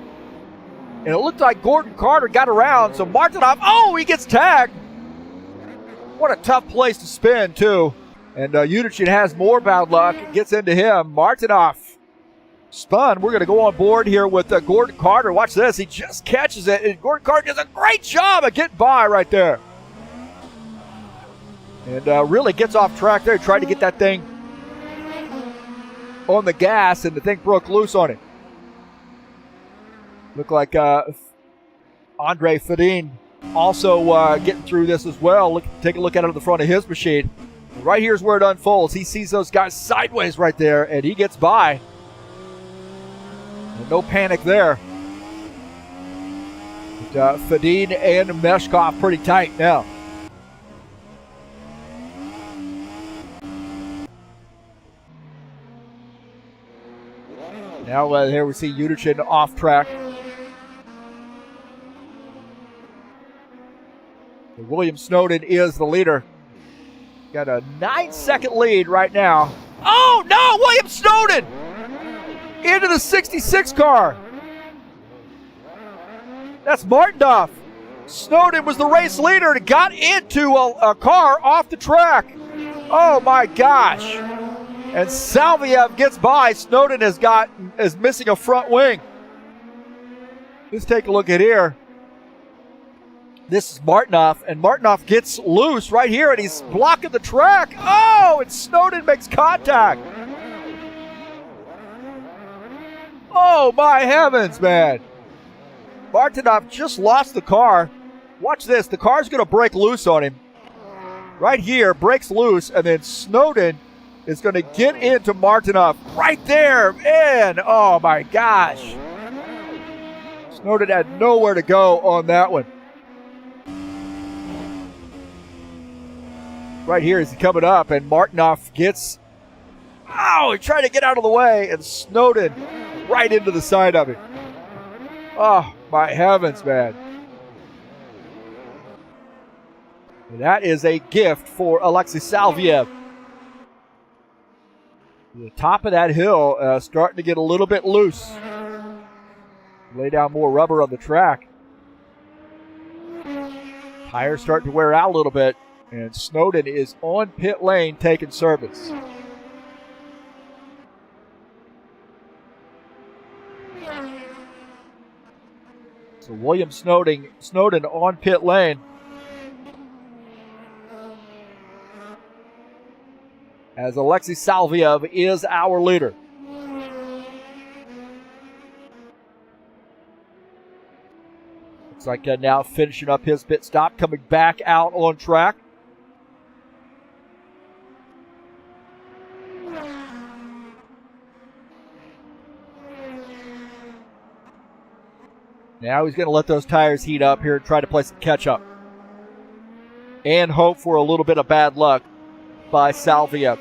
and it looked like Gordon Carter got around, so Martinov, oh, he gets tagged. What a tough place to spin, too. And Unichin has more bad luck. It gets into him. Martinov spun. We're going to go on board here with Gordon Carter. Watch this. He just catches it. And Gordon Carter does a great job of getting by right there. And really gets off track there. Tried to get that thing on the gas, and the thing broke loose on him. Looked like Andre Fadin also getting through this as well. Take a look at it on the front of his machine. Right here's where it unfolds. He sees those guys sideways right there, and he gets by. And no panic there. But, Fadin and Meshkov pretty tight now. Now here we see Unichin off track. William Snowden is the leader. Got a 9-second lead right now. Oh, no! William Snowden! Into the 66 car. That's Martinov. Snowden was the race leader and got into a car off the track. Oh, my gosh. And Salviev gets by. Snowden is missing a front wing. Let's take a look at here. This is Martinov, and Martinov gets loose right here, and he's blocking the track. Oh, and Snowden makes contact. Oh, my heavens, man. Martinov just lost the car. Watch this. The car's going to break loose on him. Right here, breaks loose, and then Snowden is going to get into Martinov right there. Man, oh, my gosh. Snowden had nowhere to go on that one. Right here is he coming up, and Martinov gets, he tried to get out of the way, and Snowden right into the side of him. Oh, my heavens, man. And that is a gift for Alexei Salviev. The top of that hill starting to get a little bit loose. Lay down more rubber on the track. Tires starting to wear out a little bit. And Snowden is on pit lane taking service. So William Snowden on pit lane. As Alexei Salviev is our leader. Looks like now finishing up his pit stop, coming back out on track. Now he's going to let those tires heat up here and try to play some catch-up. And hope for a little bit of bad luck by Salvia.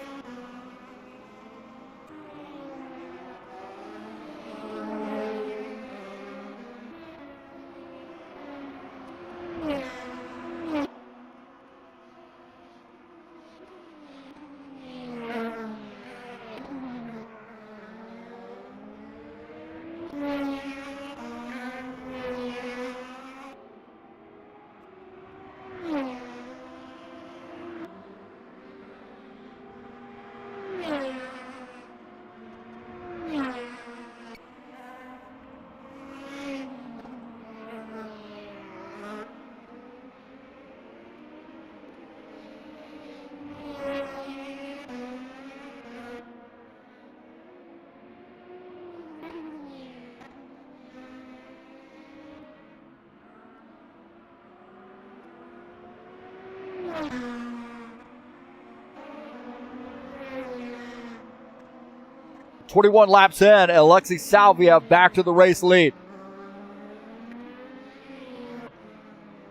.21 laps in, Alexei Salvia back to the race lead.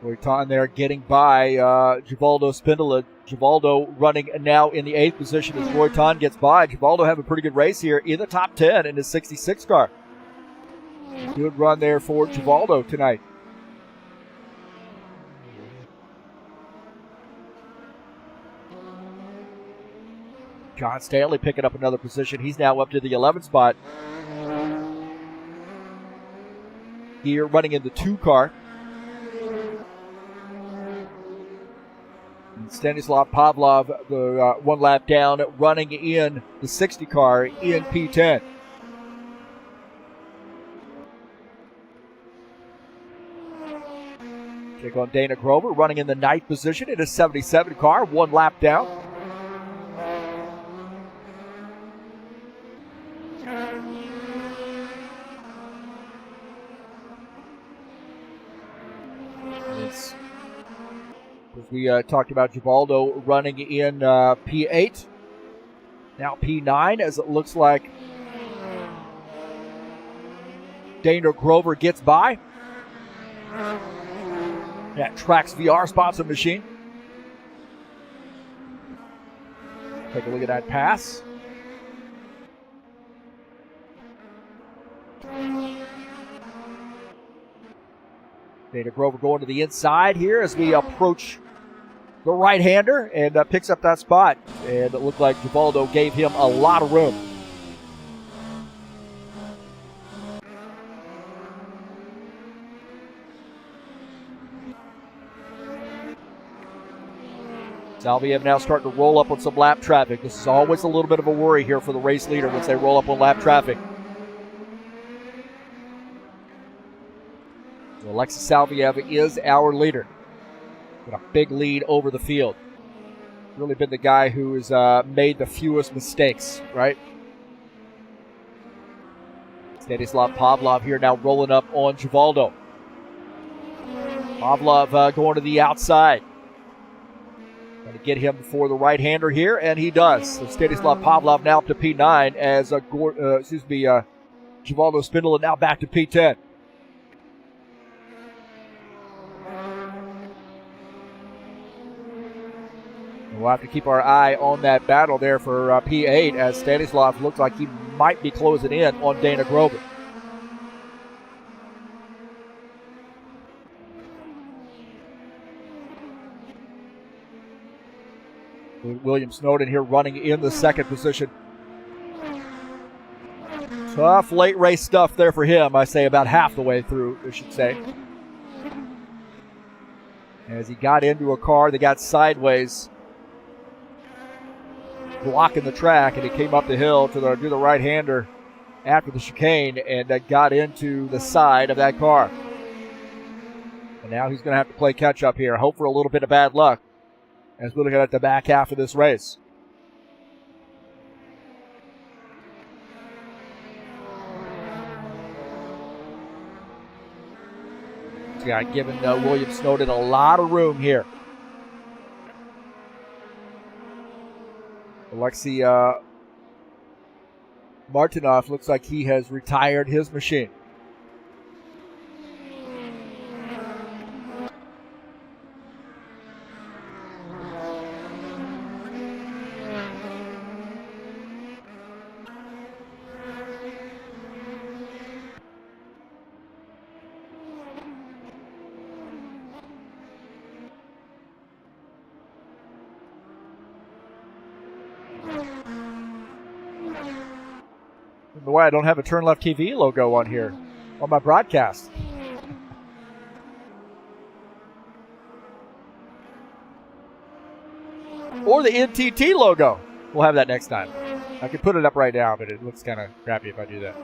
Royton there getting by Givaldo Spindola. Givaldo running now in the 8th position as Royton gets by. Givaldo having a pretty good race here in the top 10 in his 66 car. Good run there for Givaldo tonight. John Stanley picking up another position. He's now up to the 11th spot. Here running in the 2 car. And Stanislav Pavlov, the 1 lap down, running in the 60 car in P10. Take on Dana Grover running in the 9th position in a 77 car, 1 lap down. As we talked about, Givaldo running in P8. Now P9, as it looks like Dana Grover gets by. That Trax VR sponsor machine. Take a look at that pass. Dana Grover going to the inside here as we approach the right-hander and picks up that spot. And it looked like Givaldo gave him a lot of room. Salvia now starting to roll up on some lap traffic. This is always a little bit of a worry here for the race leader once they roll up on lap traffic. So Alexis Salviev is our leader. Got a big lead over the field. Really been the guy who has made the fewest mistakes, right? Stanislav Pavlov here now rolling up on Givaldo. Pavlov going to the outside. Going to get him before the right-hander here, and he does. So Stanislav Pavlov now up to P9 as Givaldo Spindola now back to P10. We'll have to keep our eye on that battle there for P8 as Stanislav looks like he might be closing in on Dana Grover. William Snowden here running in the 2nd position. Tough late race stuff there for him, I say about half the way through, I should say. As he got into a car that got sideways, blocking the track, and he came up the hill to do the right-hander after the chicane and got into the side of that car. And now he's going to have to play catch-up here. Hope for a little bit of bad luck as we look at the back half of this race. Yeah, giving William Snowden a lot of room here. Alexei Martinov looks like he has retired his machine. Why I don't have a TurnLeftTV logo on here on my broadcast. Or the NTT logo. We'll have that next time. I could put it up right now, but it looks kind of crappy if I do that.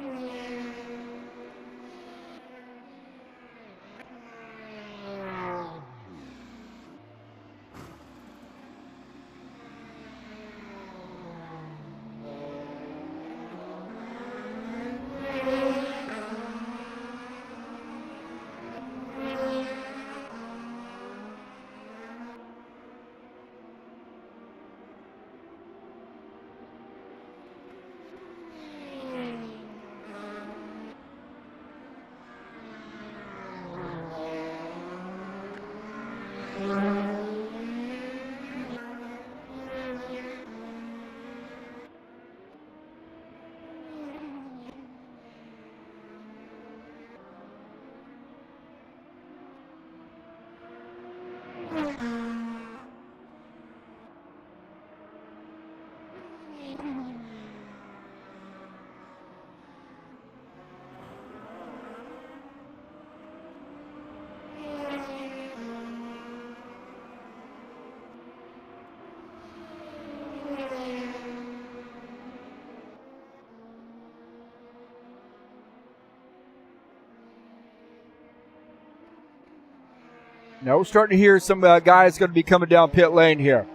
Now we're starting to hear some guys going to be coming down pit lane here.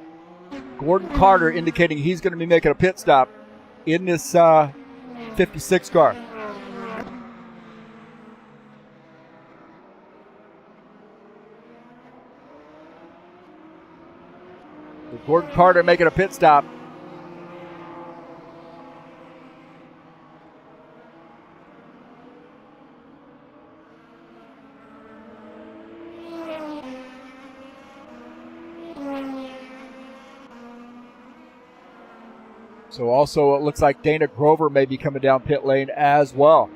Gordon Carter indicating he's going to be making a pit stop in this 56 car. With Gordon Carter making a pit stop. So also it looks like Dana Grover may be coming down pit lane as well.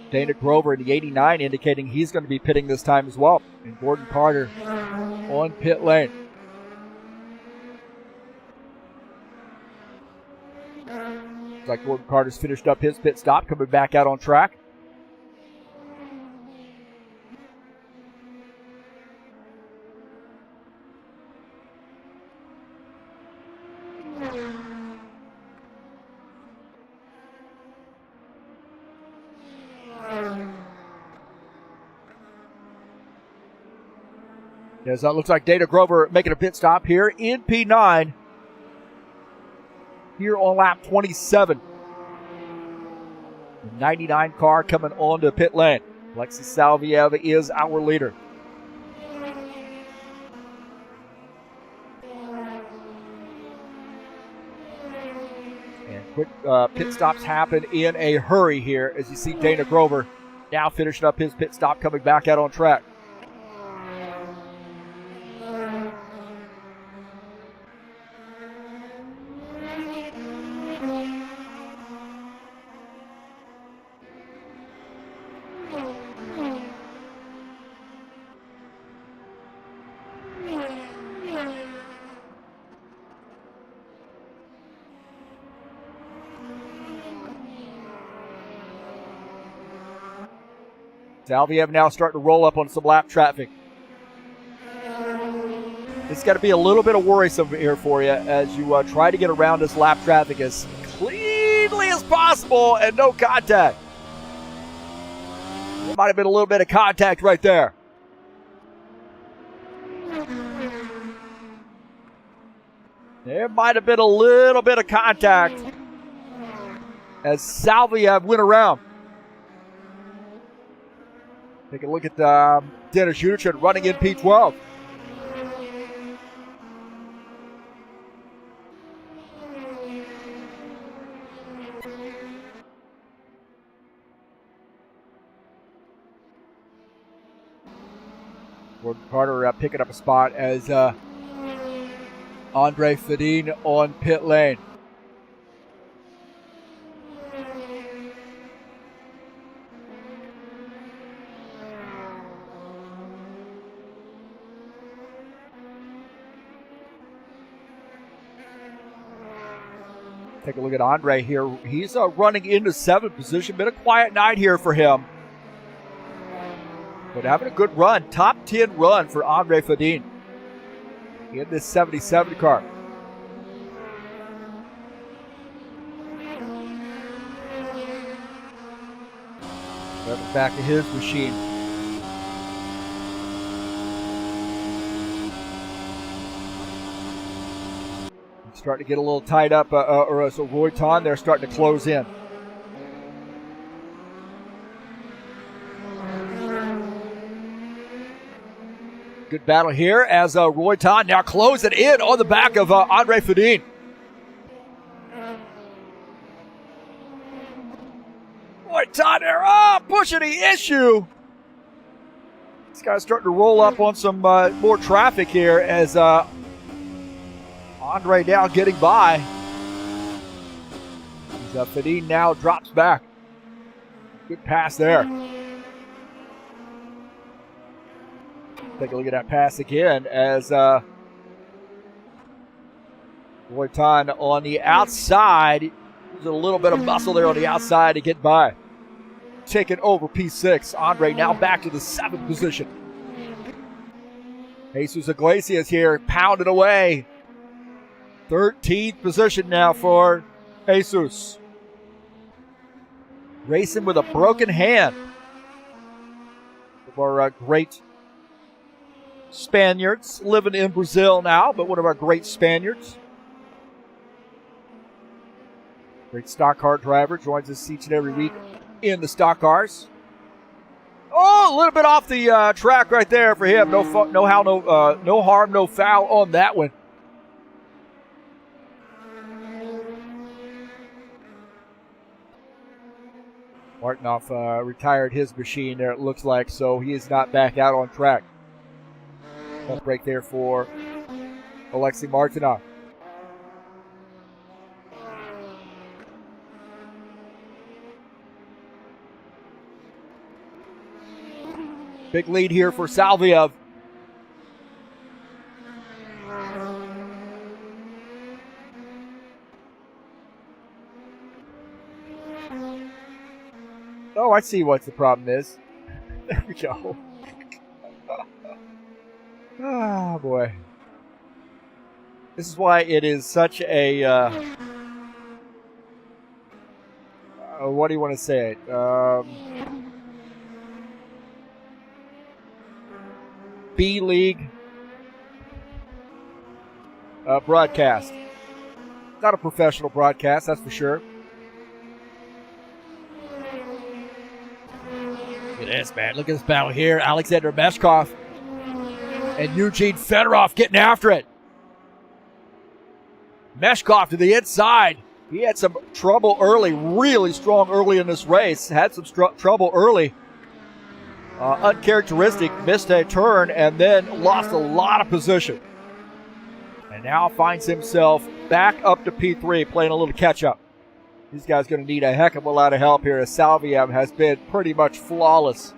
Dana Grover in the 89 indicating he's going to be pitting this time as well. And Gordon Carter on pit lane. Looks like Gordon Carter's finished up his pit stop, coming back out on track. Yes, that looks like Dana Grover making a pit stop here in P9 here on lap 27. The 99 car coming onto pit lane. Alexei Salviev is our leader. And quick pit stops happen in a hurry here as you see Dana Grover now finishing up his pit stop, coming back out on track. Salviev now starting to roll up on some lap traffic. It's got to be a little bit of worrisome here for you as you try to get around this lap traffic as cleanly as possible and no contact. There might have been a little bit of contact right there. There might have been a little bit of contact as Salviev went around. Take a look at Dennis Uderchin running in P12. Gordon Carter picking up a spot as Andre Fedin on pit lane. Take a look at Andre here. He's running into 7th position. Been a quiet night here for him, but having a good run. Top 10 run for Andre Fedin in this 77 car. Back to his machine. Starting to get a little tied up, so Roy Ton, they're starting to close in. Good battle here as Roy Ton now closing in on the back of Andre Fedin. Roy Ton there, pushing the issue. This guy's starting to roll up on some more traffic here as Andre now getting by. Fedin now drops back. Good pass there. Take a look at that pass again as Roy Ton on the outside. There's a little bit of muscle there on the outside to get by. Taking over P6. Andre now back to the 7th position. Jesus Iglesias here pounded away. 13th position now for Jesus. Racing with a broken hand. One of our great Spaniards living in Brazil now, but one of our great Spaniards. Great stock car driver, joins us each and every week in the stock cars. Oh, a little bit off the track right there for him. No harm, no foul on that one. Martinoff retired his machine there, it looks like, so he is not back out on track. Pump break there for Alexei Martinoff. Big lead here for Salviev. Oh, I see what the problem is. There we go. Oh, boy. This is why it is such a... what do you want to say? B-League broadcast. Not a professional broadcast, that's for sure. Look at this, man. Look at this battle here. Alexander Meshkov and Eugene Fedorov getting after it. Meshkov to the inside. He had some trouble early, really strong early in this race. Had some trouble early. Uncharacteristic, missed a turn, and then lost a lot of position. And now finds himself back up to P3, playing a little catch-up. These guys going to need a heck of a lot of help here as Salviev has been pretty much flawless.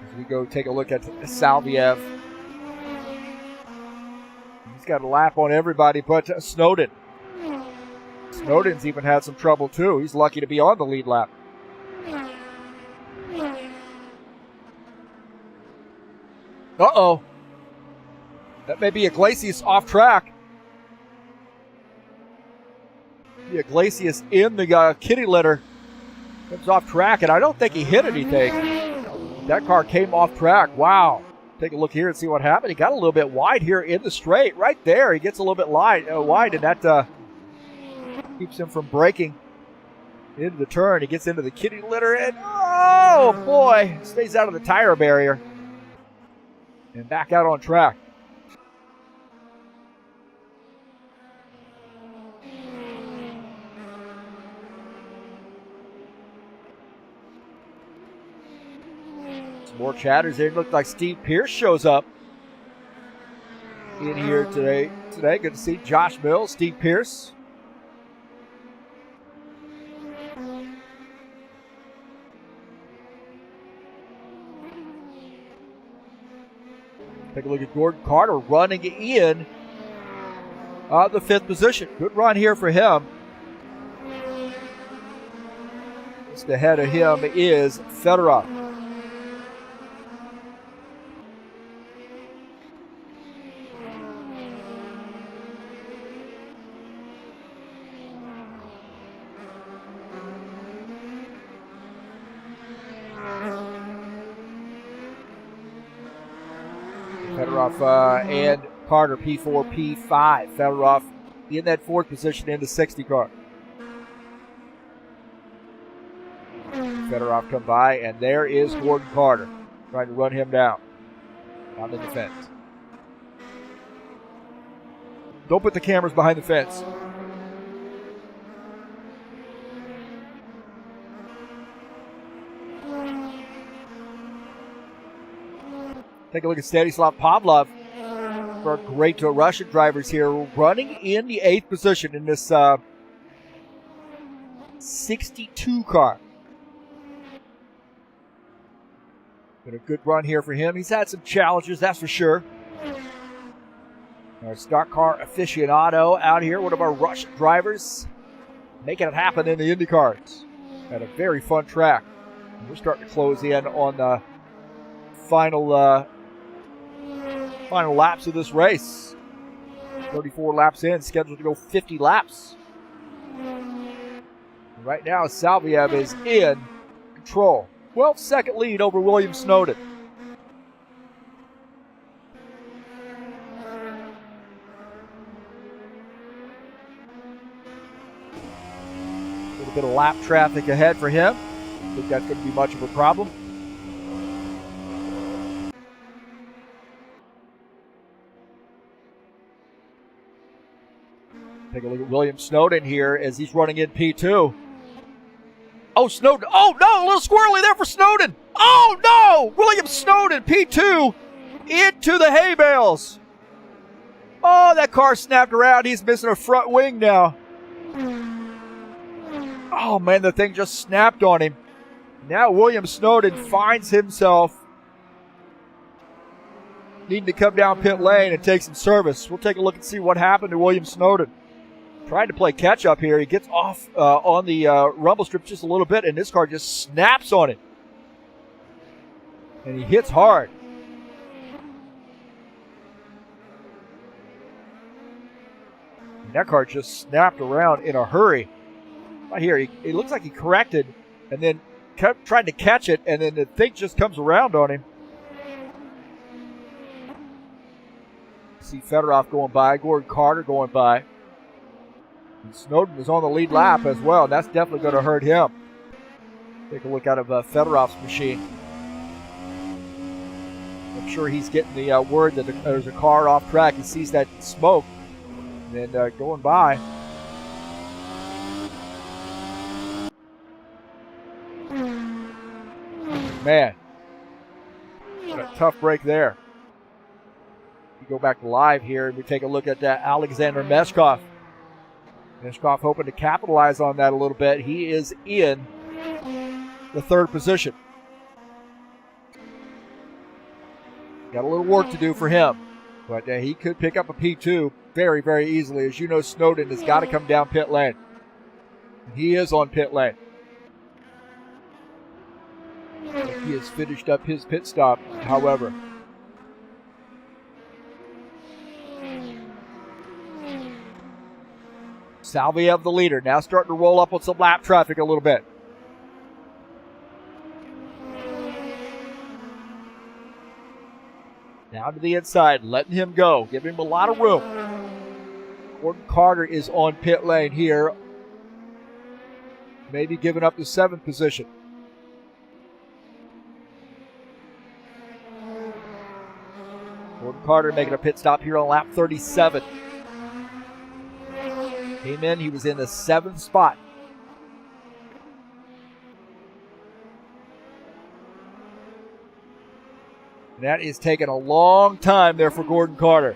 As we go take a look at Salviev. He's got a lap on everybody but Snowden. Snowden's even had some trouble too. He's lucky to be on the lead lap. Uh-oh. That may be Iglesias off track. The Iglesias in the kitty litter. Comes off track, and I don't think he hit anything. That car came off track. Wow. take a look here and see what happened. He got a little bit wide here in the straight. Right there, he gets a little bit wide, and that keeps him from breaking into the turn. He gets into the kitty litter, and oh boy, stays out of the tire barrier and back out on track. Some more chatters there. It looked like Steve Pierce shows up in here today. Good to see Josh Mills, Steve Pierce. Take a look at Gordon Carter running in the 5th position. Good run here for him. Just ahead of him is Fedorov. Fedorov and Carter, P4, P5. Fedorov in that 4th position in the 60 car. Fedorov come by, and there is Gordon Carter trying to run him down on the fence. Don't put the cameras behind the fence. Take a look at Stanislav Pavlov. For great Russian drivers here, running in the 8th position in this 62 car. Been a good run here for him. He's had some challenges, that's for sure. Our stock car aficionado out here, one of our Russian drivers, making it happen in the Indy cars at a very fun track. And we're starting to close in on the final laps of this race. 34 laps in, scheduled to go 50 laps. And right now, Salviev is in control. 12-second lead over William Snowden. A little bit of lap traffic ahead for him. I think that's going to be much of a problem. Take a look at William Snowden here as he's running in P2. Oh, Snowden. Oh, no, a little squirrely there for Snowden. Oh, no, William Snowden, P2, into the hay bales. Oh, that car snapped around. He's missing a front wing now. Oh, man, the thing just snapped on him. Now William Snowden finds himself needing to come down pit lane and take some service. We'll take a look and see what happened to William Snowden. Trying to play catch up here. He gets off on the rumble strip just a little bit, and this car just snaps on it. And he hits hard. And that car just snapped around in a hurry. Right here, it looks like he corrected and then kept trying to catch it, and then the thing just comes around on him. See Fedorov going by, Gordon Carter going by. And Snowden is on the lead lap as well. That's definitely going to hurt him. Take a look out of Fedorov's machine. I'm sure he's getting the word that there's a car off track. He sees that smoke and then going by. Man, what a tough break there. We go back to live here and we take a look at Alexander Meshkov. Meshkov hoping to capitalize on that a little bit. He is in the 3rd position. Got a little work to do for him, but he could pick up a P2 very, very easily. As you know, Snowden has got to come down pit lane. He is on pit lane. He has finished up his pit stop, however. Salviev, the leader, now starting to roll up on some lap traffic a little bit. Down to the inside, letting him go, giving him a lot of room. Gordon Carter is on pit lane here. Maybe giving up the 7th position. Gordon Carter making a pit stop here on lap 37. Came in, he was in the 7th spot. And that is taking a long time there for Gordon Carter.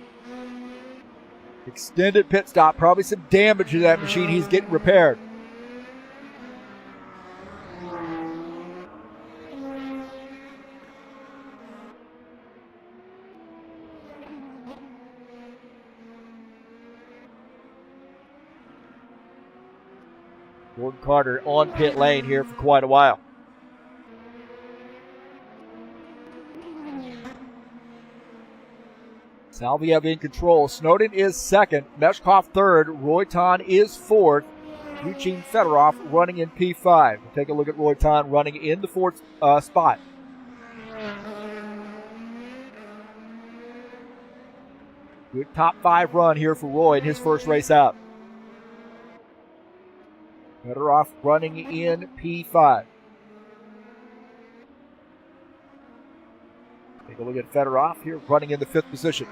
Extended pit stop, probably some damage to that machine. He's getting repaired. Gordon Carter on pit lane here for quite a while. Salviev in control. Snowden is 2nd. Meshkov 3rd. Royton is 4th. Eugene Fedorov running in P5. We'll take a look at Royton running in the 4th spot. Good top 5 run here for Roy in his first race out. Fedorov running in P5. Take a look at Fedorov here running in the 5th position.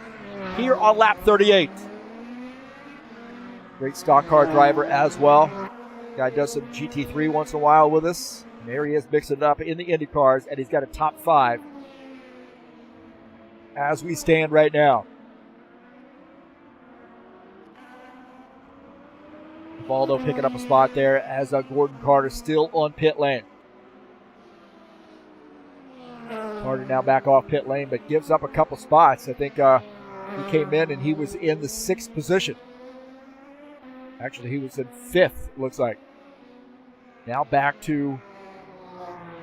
Here on lap 38. Great stock car driver as well. Guy does some GT3 once in a while with us. And there he is mixing it up in the Indy cars, and he's got a top 5 as we stand right now. Baldo picking up a spot there as Gordon Carter still on pit lane. Carter now back off pit lane, but gives up a couple spots. I think he came in and he was in the 6th position. Actually, he was in 5th, looks like. Now back to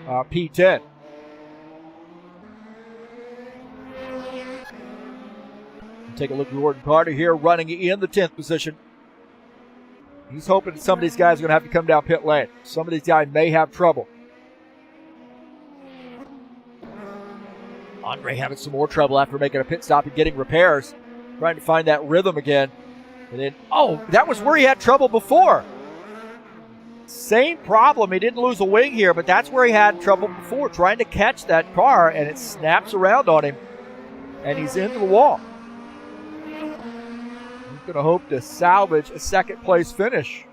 P10. Take a look at Gordon Carter here running in the 10th position. He's hoping that some of these guys are going to have to come down pit lane. Some of these guys may have trouble. Andre having some more trouble after making a pit stop and getting repairs. Trying to find that rhythm again. And then, that was where he had trouble before. Same problem. He didn't lose a wing here, but that's where he had trouble before. Trying to catch that car, and it snaps around on him. And he's into the wall. Going to hope to salvage a 2nd place finish.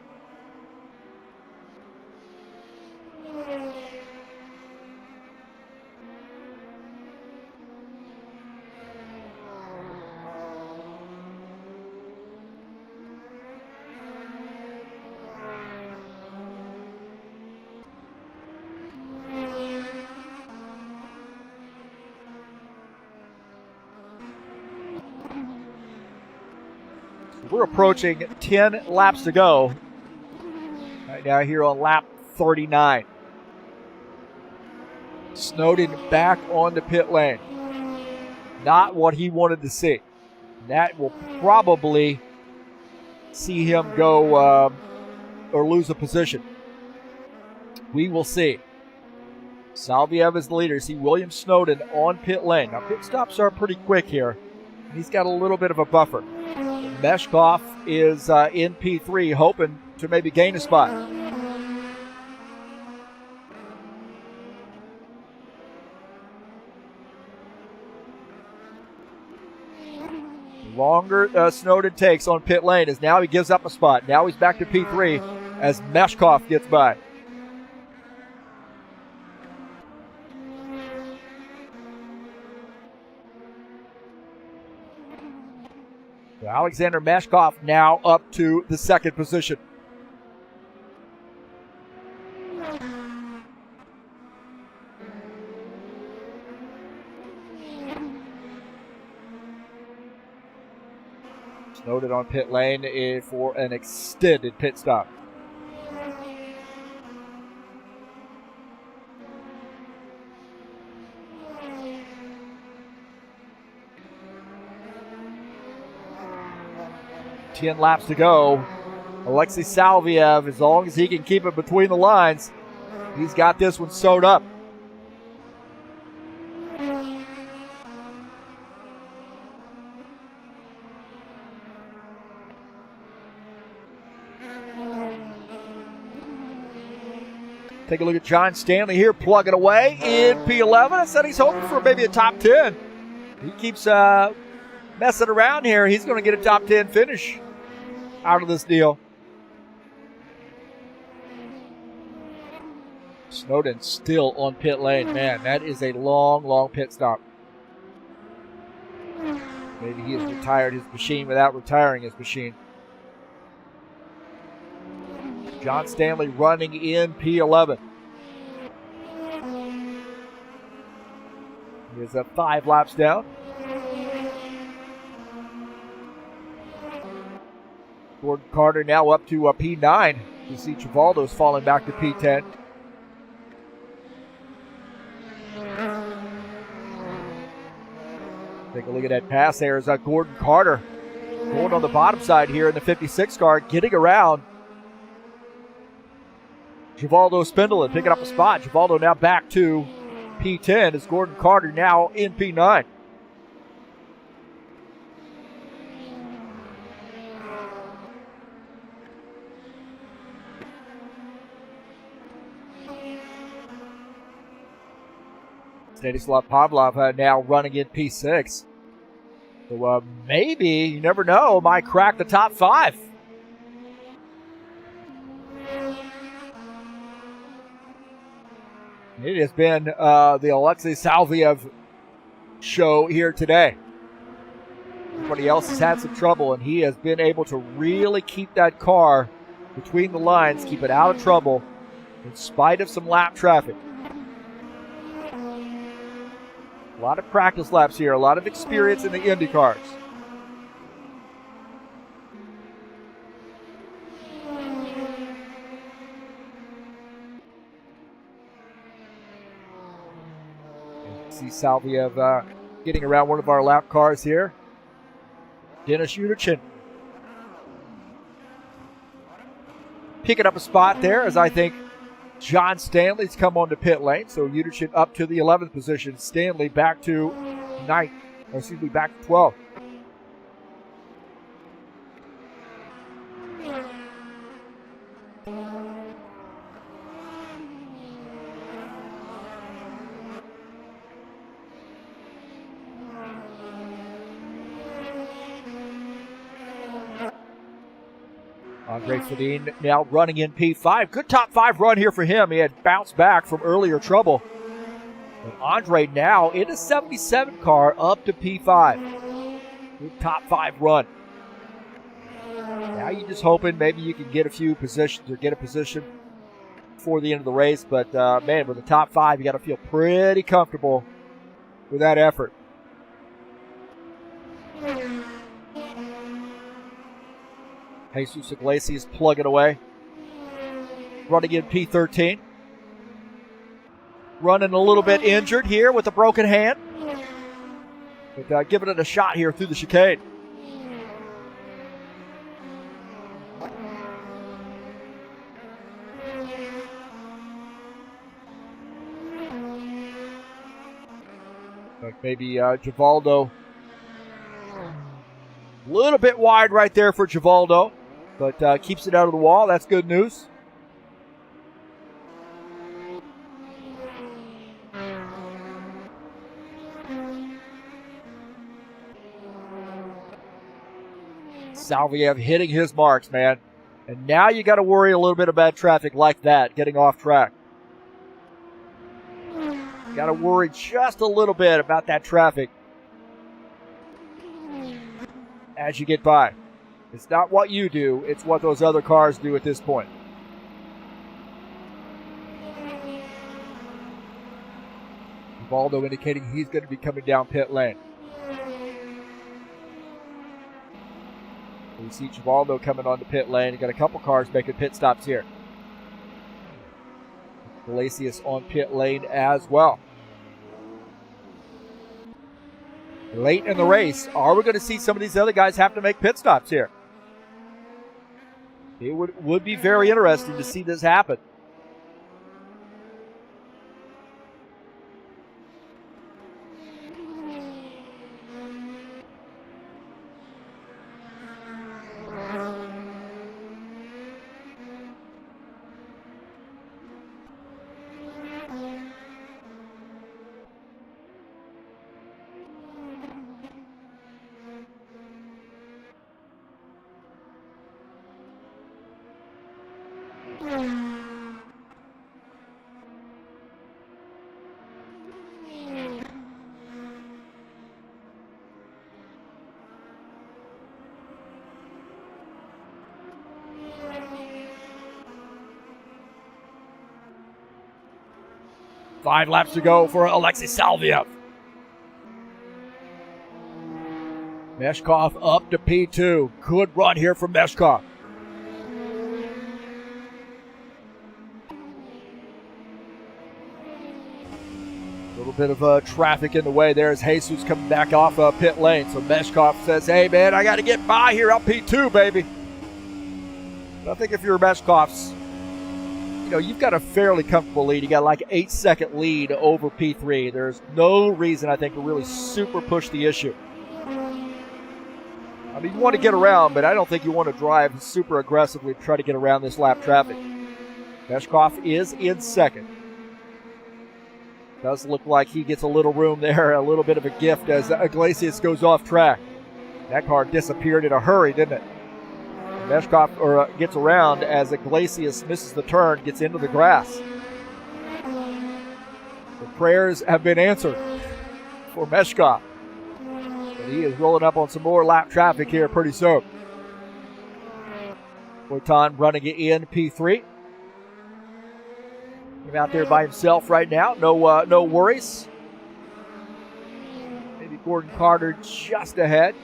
We're approaching 10 laps to go. Right now here on lap 39. Snowden back on the pit lane. Not what he wanted to see. That will probably see him go or lose a position. We will see. Salviev is the leader. See William Snowden on pit lane. Now pit stops are pretty quick here. He's got a little bit of a buffer. Meshkov is in P3, hoping to maybe gain a spot. The longer Snowden takes on pit lane as now he gives up a spot. Now he's back to P3 as Meshkov gets by. Alexander Meshkov now up to the 2nd position. Snowden on pit lane for an extended pit stop. 10 laps to go. Alexei Salviev, as long as he can keep it between the lines, he's got this one sewed up. Take a look at John Stanley here, plugging away in P11. I said he's hoping for maybe a top 10. He keeps messing around here. He's going to get a top 10 finish out of this deal. Snowden still on pit lane. Man, that is a long, long pit stop. Maybe he has retired his machine without retiring his machine. John Stanley running in P11. He's 5 laps down. Gordon Carter now up to P9. You see Givaldo's falling back to P10. Take a look at that pass there. Is Gordon Carter going on the bottom side here in the 56 car, getting around Givaldo Spindler, picking up a spot. Givaldo now back to P10 as Gordon Carter now in P9. Stanislav Pavlov now running in P6. So maybe, you never know, might crack the top 5. It has been the Alexei Salviev show here today. Everybody else has had some trouble, and he has been able to really keep that car between the lines, keep it out of trouble, in spite of some lap traffic. A lot of practice laps here, a lot of experience in the Indy cars. See Salviev getting around one of our lap cars here. Dennis Uderchin picking up a spot there, as I think John Stanley's come onto pit lane. So Uderchin up to the 11th position. Stanley back to 9th. Or excuse me, back to 12th. Andre Fedin now running in P5. Good top 5 run here for him. He had bounced back from earlier trouble. And Andre now in a 77 car up to P5. Good top 5 run. Now you're just hoping maybe you can get a few positions or get a position before the end of the race. But, man, with the top 5, you got to feel pretty comfortable with that effort. Jesus Iglesias plugging away. Running in P13. Running a little bit injured here with a broken hand. But giving it a shot here through the chicane. Maybe Givaldo. A little bit wide right there for Givaldo. But keeps it out of the wall. That's good news. Salviev hitting his marks, man. And now you got to worry a little bit about traffic like that, getting off track. Got to worry just a little bit about that traffic as you get by. It's not what you do, it's what those other cars do at this point. Givaldo indicating he's going to be coming down pit lane. We see Givaldo coming onto pit lane. You got a couple cars making pit stops here. Iglesias on pit lane as well. Late in the race, are we going to see some of these other guys have to make pit stops here? It would be very interesting to see this happen. 5 laps to go for Alexei Salviev. Meshkov up to P2. Good run here from Meshkov. A little bit of traffic in the way there as Jesus coming back off pit lane. So Meshkov says, hey, man, I got to get by here. I'm P2, baby. But I think if you're Meshkov's, you've got a fairly comfortable lead. You got like an 8-second lead over P3. There's no reason, I think, to really super push the issue. I mean, you want to get around, but I don't think you want to drive super aggressively to try to get around this lap traffic. Meshkov is in second. Does look like he gets a little room there, a little bit of a gift as Iglesias goes off track. That car disappeared in a hurry, didn't it? Meshkov gets around as Iglesias misses the turn, gets into the grass. The prayers have been answered for Meshkov. But he is rolling up on some more lap traffic here pretty soon. Octane running it in P3. He's out there by himself right now. No worries. Maybe Gordon Carter just ahead.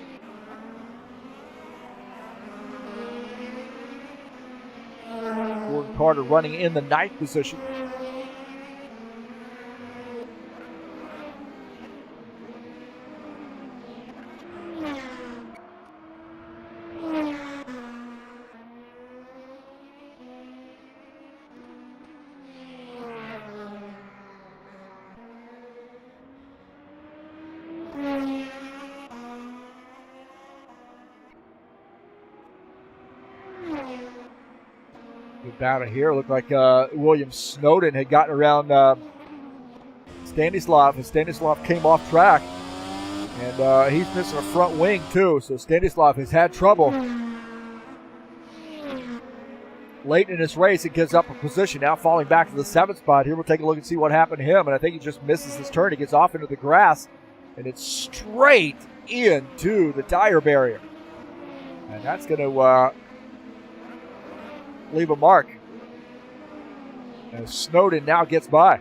Gordon Carter running in the 9th position. Good battle here. Looked like William Snowden had gotten around Stanislav, and Stanislav came off track. And he's missing a front wing, too, so Stanislav has had trouble. Late in this race, it gives up a position, now falling back to the 7th spot. Here we'll take a look and see what happened to him, and I think he just misses his turn. He gets off into the grass, and it's straight into the tire barrier. And that's going to leave a mark. And Snowden now gets by.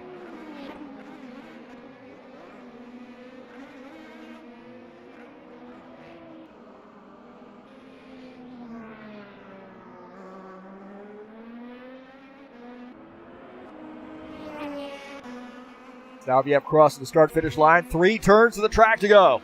Salviev crossing the start-finish line. 3 turns of the track to go.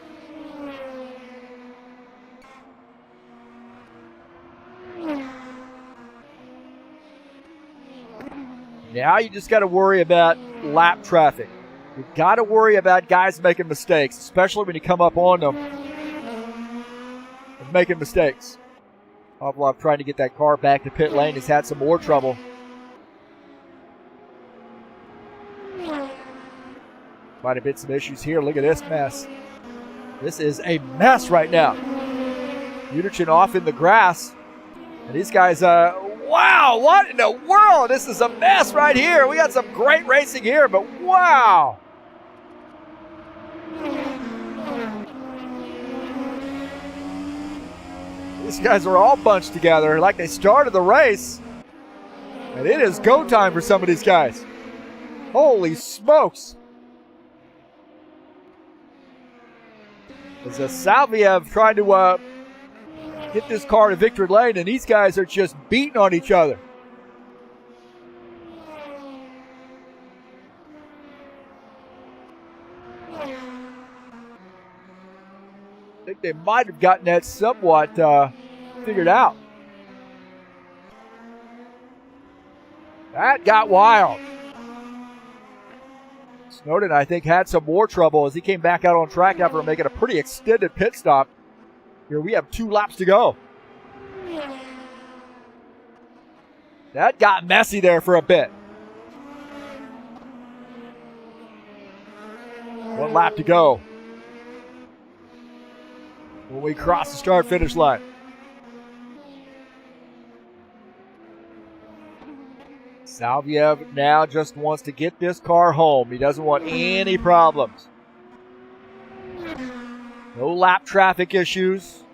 Now you just got to worry about lap traffic. You've got to worry about guys making mistakes, especially when you come up on them and making mistakes. Pavlov trying to get that car back to pit lane. He's had some more trouble. Might have been some issues here. Look at this mess. This is a mess right now. Uderchin off in the grass. And these guys, wow, what in the world? This is a mess right here. We got some great racing here, but wow. These guys are all bunched together like they started the race. And it is go time for some of these guys. Holy smokes. As Salviev trying to get this car to victory lane, and these guys are just beating on each other. I think they might have gotten that somewhat figured out. That got wild. Snowden, I think, had some more trouble as he came back out on track after making a pretty extended pit stop. Here we have 2 laps to go. That got messy there for a bit. 1 lap to go when we cross the start-finish line. Salviev now just wants to get this car home. He doesn't want any problems. No lap traffic issues.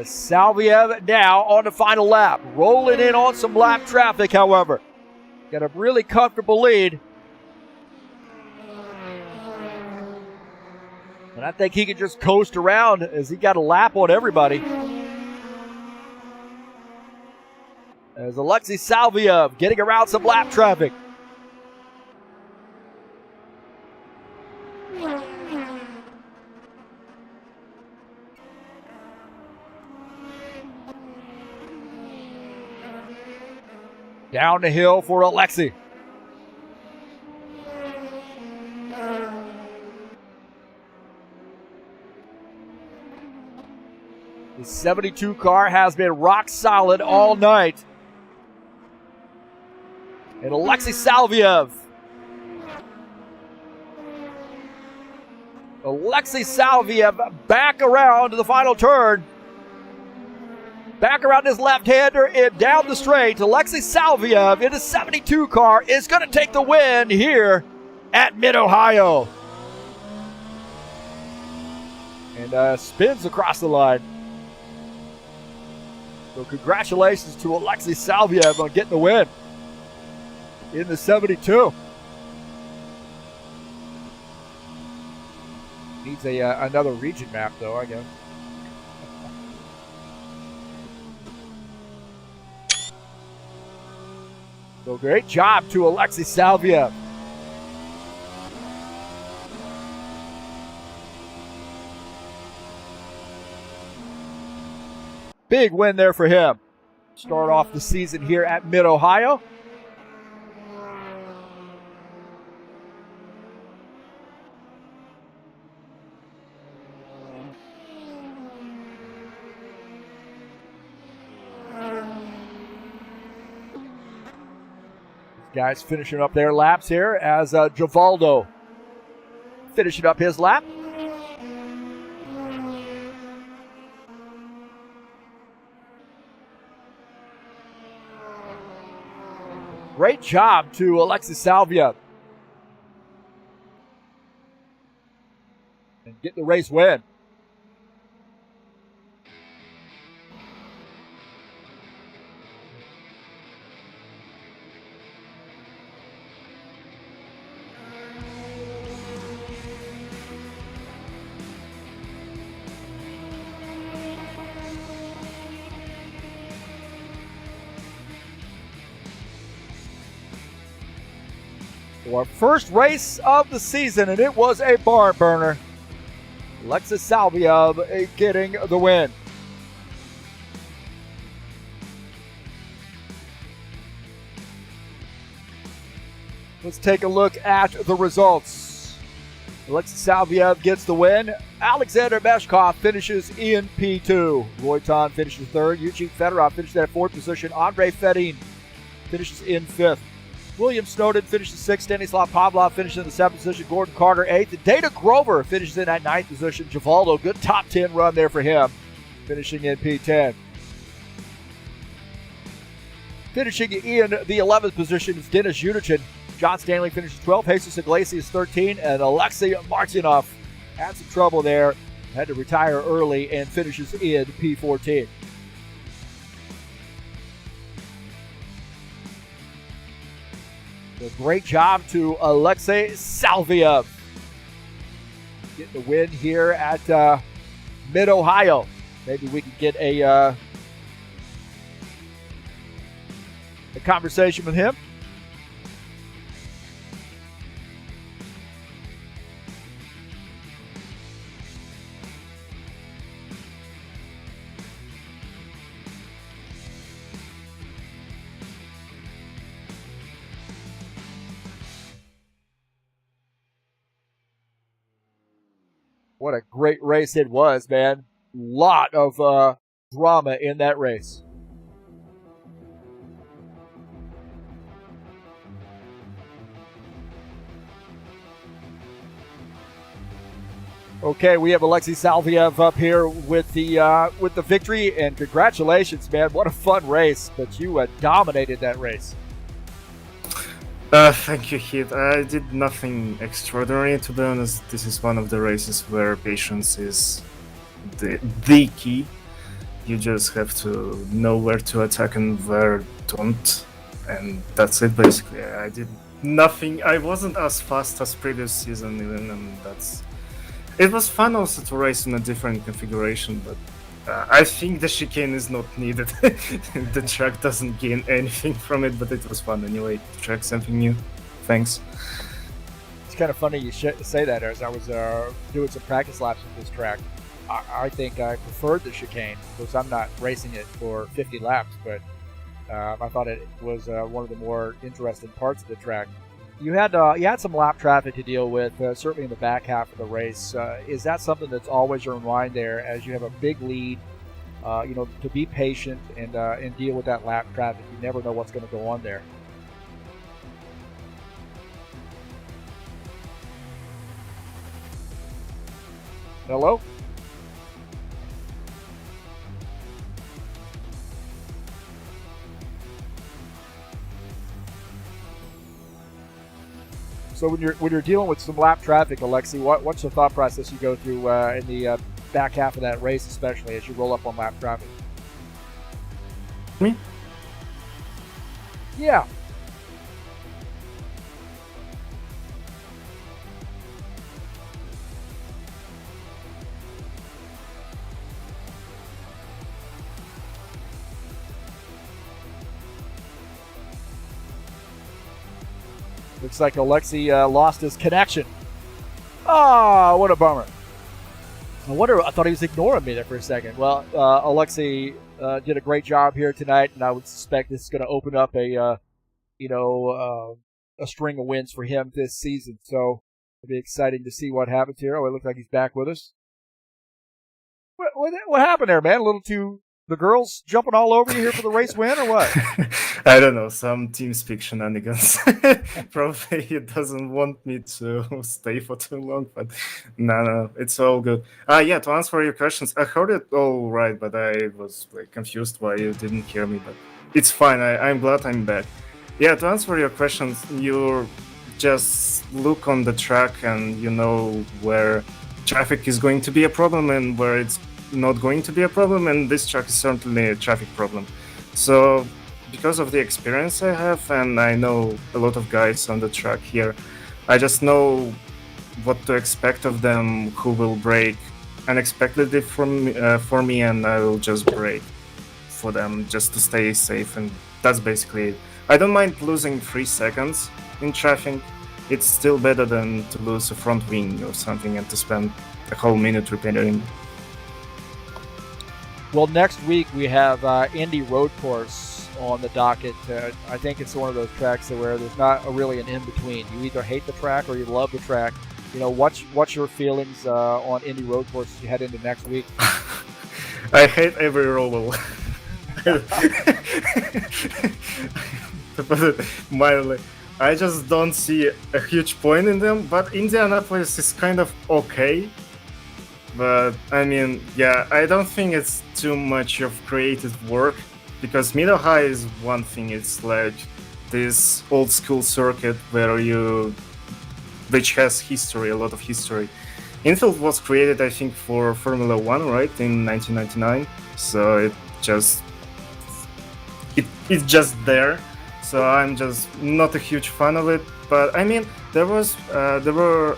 As Salviev now on the final lap. Rolling in on some lap traffic, however. Got a really comfortable lead. And I think he can just coast around as he got a lap on everybody. As Alexei Salviev getting around some lap traffic. Down the hill for Alexei. The 72 car has been rock solid all night. And Alexei Salviev. Alexei Salviev back around to the final turn. Back around his left-hander and down the straight. Alexei Salviev in the 72 car is going to take the win here at Mid-Ohio. And spins across the line. So congratulations to Alexei Salviev on getting the win in the 72. Needs another region map, though, I guess. So great job to Alexei Salviev. Big win there for him. Start off the season here at Mid-Ohio. Guys finishing up their laps here as Givaldo finishing up his lap. Great job to Alexei Salviev. And get the race win. Our first race of the season, and it was a barn burner. Alexei Salviev getting the win. Let's take a look at the results. Alexei Salviev gets the win. Alexander Meshkov finishes in P2. Royton finishes third. Eugene Fedorov finishes at fourth position. Andrei Fedin finishes in fifth. William Snowden finishes sixth. Stanislav Pavlov finishes in the seventh position. Gordon Carter eighth. Dana Grover finishes in at ninth position. Givaldo, good top 10 run there for him, finishing in P10. Finishing in the 11th position is Denis Yunichin. John Stanley finishes 12th. Jesus Iglesias 13. And Alexei Martinov had some trouble there. Had to retire early and finishes in P14. So great job to Alexei Salviev. Getting the win here at Mid-Ohio. Maybe we can get a conversation with him. What a great race it was, man. Lot of drama in that race. Okay, we have Alexei Salviev up here with the victory, and congratulations, man. What a fun race, but you dominated that race. Thank you, Heath. I did nothing extraordinary, to be honest. This is one of the races where patience is the key. You just have to know where to attack and where don't, and that's it basically. I did nothing. I wasn't as fast as previous season even, and it was fun also to race in a different configuration, but I think the chicane is not needed. The track doesn't gain anything from it, but it was fun anyway to track something new. Thanks. It's kind of funny you say that, as I was doing some practice laps with this track. I think I preferred the chicane because I'm not racing it for 50 laps, but I thought it was one of the more interesting parts of the track. You had some lap traffic to deal with, certainly in the back half of the race. Is that something that's always your mind there as you have a big lead? To be patient and deal with that lap traffic. You never know what's going to go on there. Hello? So when you're dealing with some lap traffic, Alexei, what's the thought process you go through in the back half of that race, especially as you roll up on lap traffic? Me? Yeah. Looks like Alexei lost his connection. Ah, what a bummer. I thought he was ignoring me there for a second. Well, Alexei did a great job here tonight, and I would suspect this is going to open up a string of wins for him this season. So it'll be exciting to see what happens here. Oh, it looks like he's back with us. What happened there, man? The girls jumping all over you here for the race win, or what? I don't know, some TeamSpeak shenanigans. Probably he doesn't want me to stay for too long, but no, it's all good. Yeah, to answer your questions, I heard it all right, but I was confused why you didn't hear me, but it's fine. I'm glad I'm back. Yeah, to answer your questions, you just look on the track and you know where traffic is going to be a problem and where it's not going to be a problem, and this track is certainly a traffic problem. So because of the experience I have, and I know a lot of guys on the track here, I just know what to expect of them, who will brake unexpectedly for me, and I will just brake for them just to stay safe, and that's basically it. I don't mind losing 3 seconds in traffic. It's still better than to lose a front wing or something and to spend a whole minute repairing. Well, next week we have Indy Road Course on the docket. I think it's one of those tracks where there's not really an in-between. You either hate the track or you love the track. What's your feelings on Indy Road Course as you head into next week? I hate every roll. To put it mildly, I just don't see a huge point in them, but Indianapolis is kind of okay. But I mean, yeah, I don't think it's too much of creative work, because Middle High is one thing. It's like this old school circuit which has history, a lot of history. Infield was created, I think, for Formula One, right, in 1999. So it's just there. So I'm just not a huge fan of it. But I mean, there were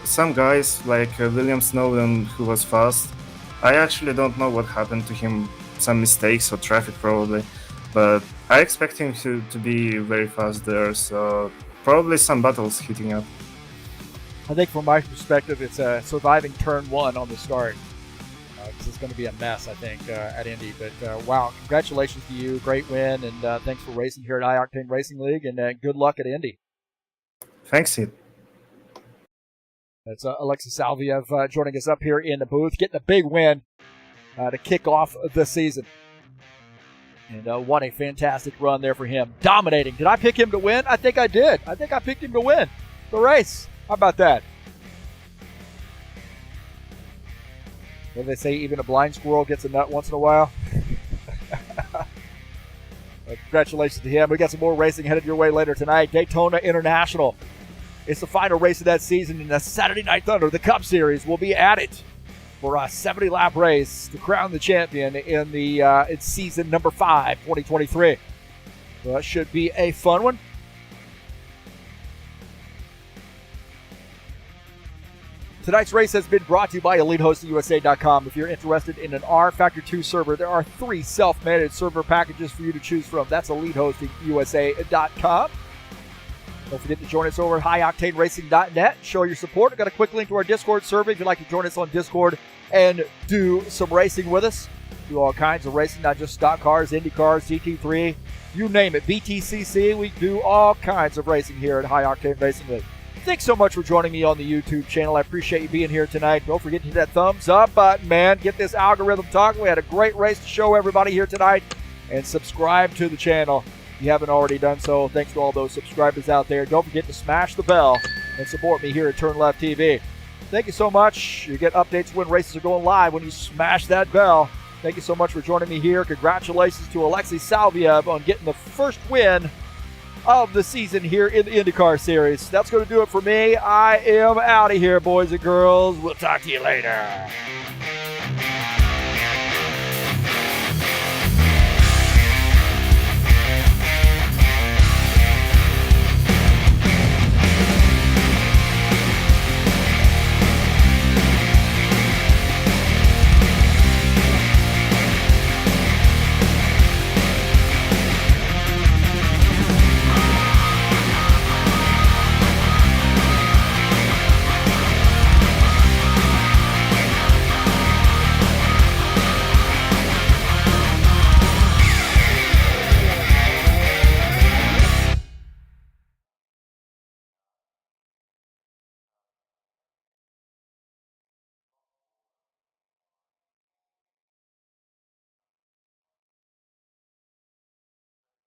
some guys like William Snowden who was fast. I actually don't know what happened to him, some mistakes or traffic probably, but I expect him to be very fast there, so probably some battles heating up. I think from my perspective, it's surviving turn one on the start. This is going to be a mess, I think, at Indy. But wow, congratulations to you. Great win, and thanks for racing here at iOctane Racing League, and good luck at Indy. Thanks, Heath. That's Alexei Salviev joining us up here in the booth, getting a big win to kick off the season. And what a fantastic run there for him. Dominating. Did I pick him to win? I think I did. I think I picked him to win the race. How about that? What do they say? Even a blind squirrel gets a nut once in a while. Congratulations to him. We got some more racing headed your way later tonight. Daytona International. It's the final race of that season in the Saturday Night Thunder. The Cup Series will be at it. for a 70-lap race to crown the champion in the it's season number 5, 2023. So that should be a fun one. Tonight's race has been brought to you by EliteHostingUSA.com. If you're interested in an rFactor 2 server, there are 3 self-managed server packages for you to choose from. That's EliteHostingUSA.com. Don't forget to join us over at HighOctaneRacing.net. Show your support. I've got a quick link to our Discord server if you'd like to join us on Discord and do some racing with us. Do all kinds of racing, not just stock cars, Indy cars, GT3, you name it, BTCC. We do all kinds of racing here at High Octane Racing League. Thanks so much for joining me on the YouTube channel. I appreciate you being here tonight. Don't forget to hit that thumbs up button, man. Get this algorithm talking. We had a great race to show everybody here tonight. And subscribe to the channel if you haven't already done so. Thanks to all those subscribers out there. Don't forget to smash the bell and support me here at TurnLeftTV. Thank you so much. You get updates when races are going live when you smash that bell. Thank you so much for joining me here. Congratulations to Alexei Salviev on getting the first win of the season here in the IndyCar series. That's going to do it for me. I am out of here, boys and girls. We'll talk to you later.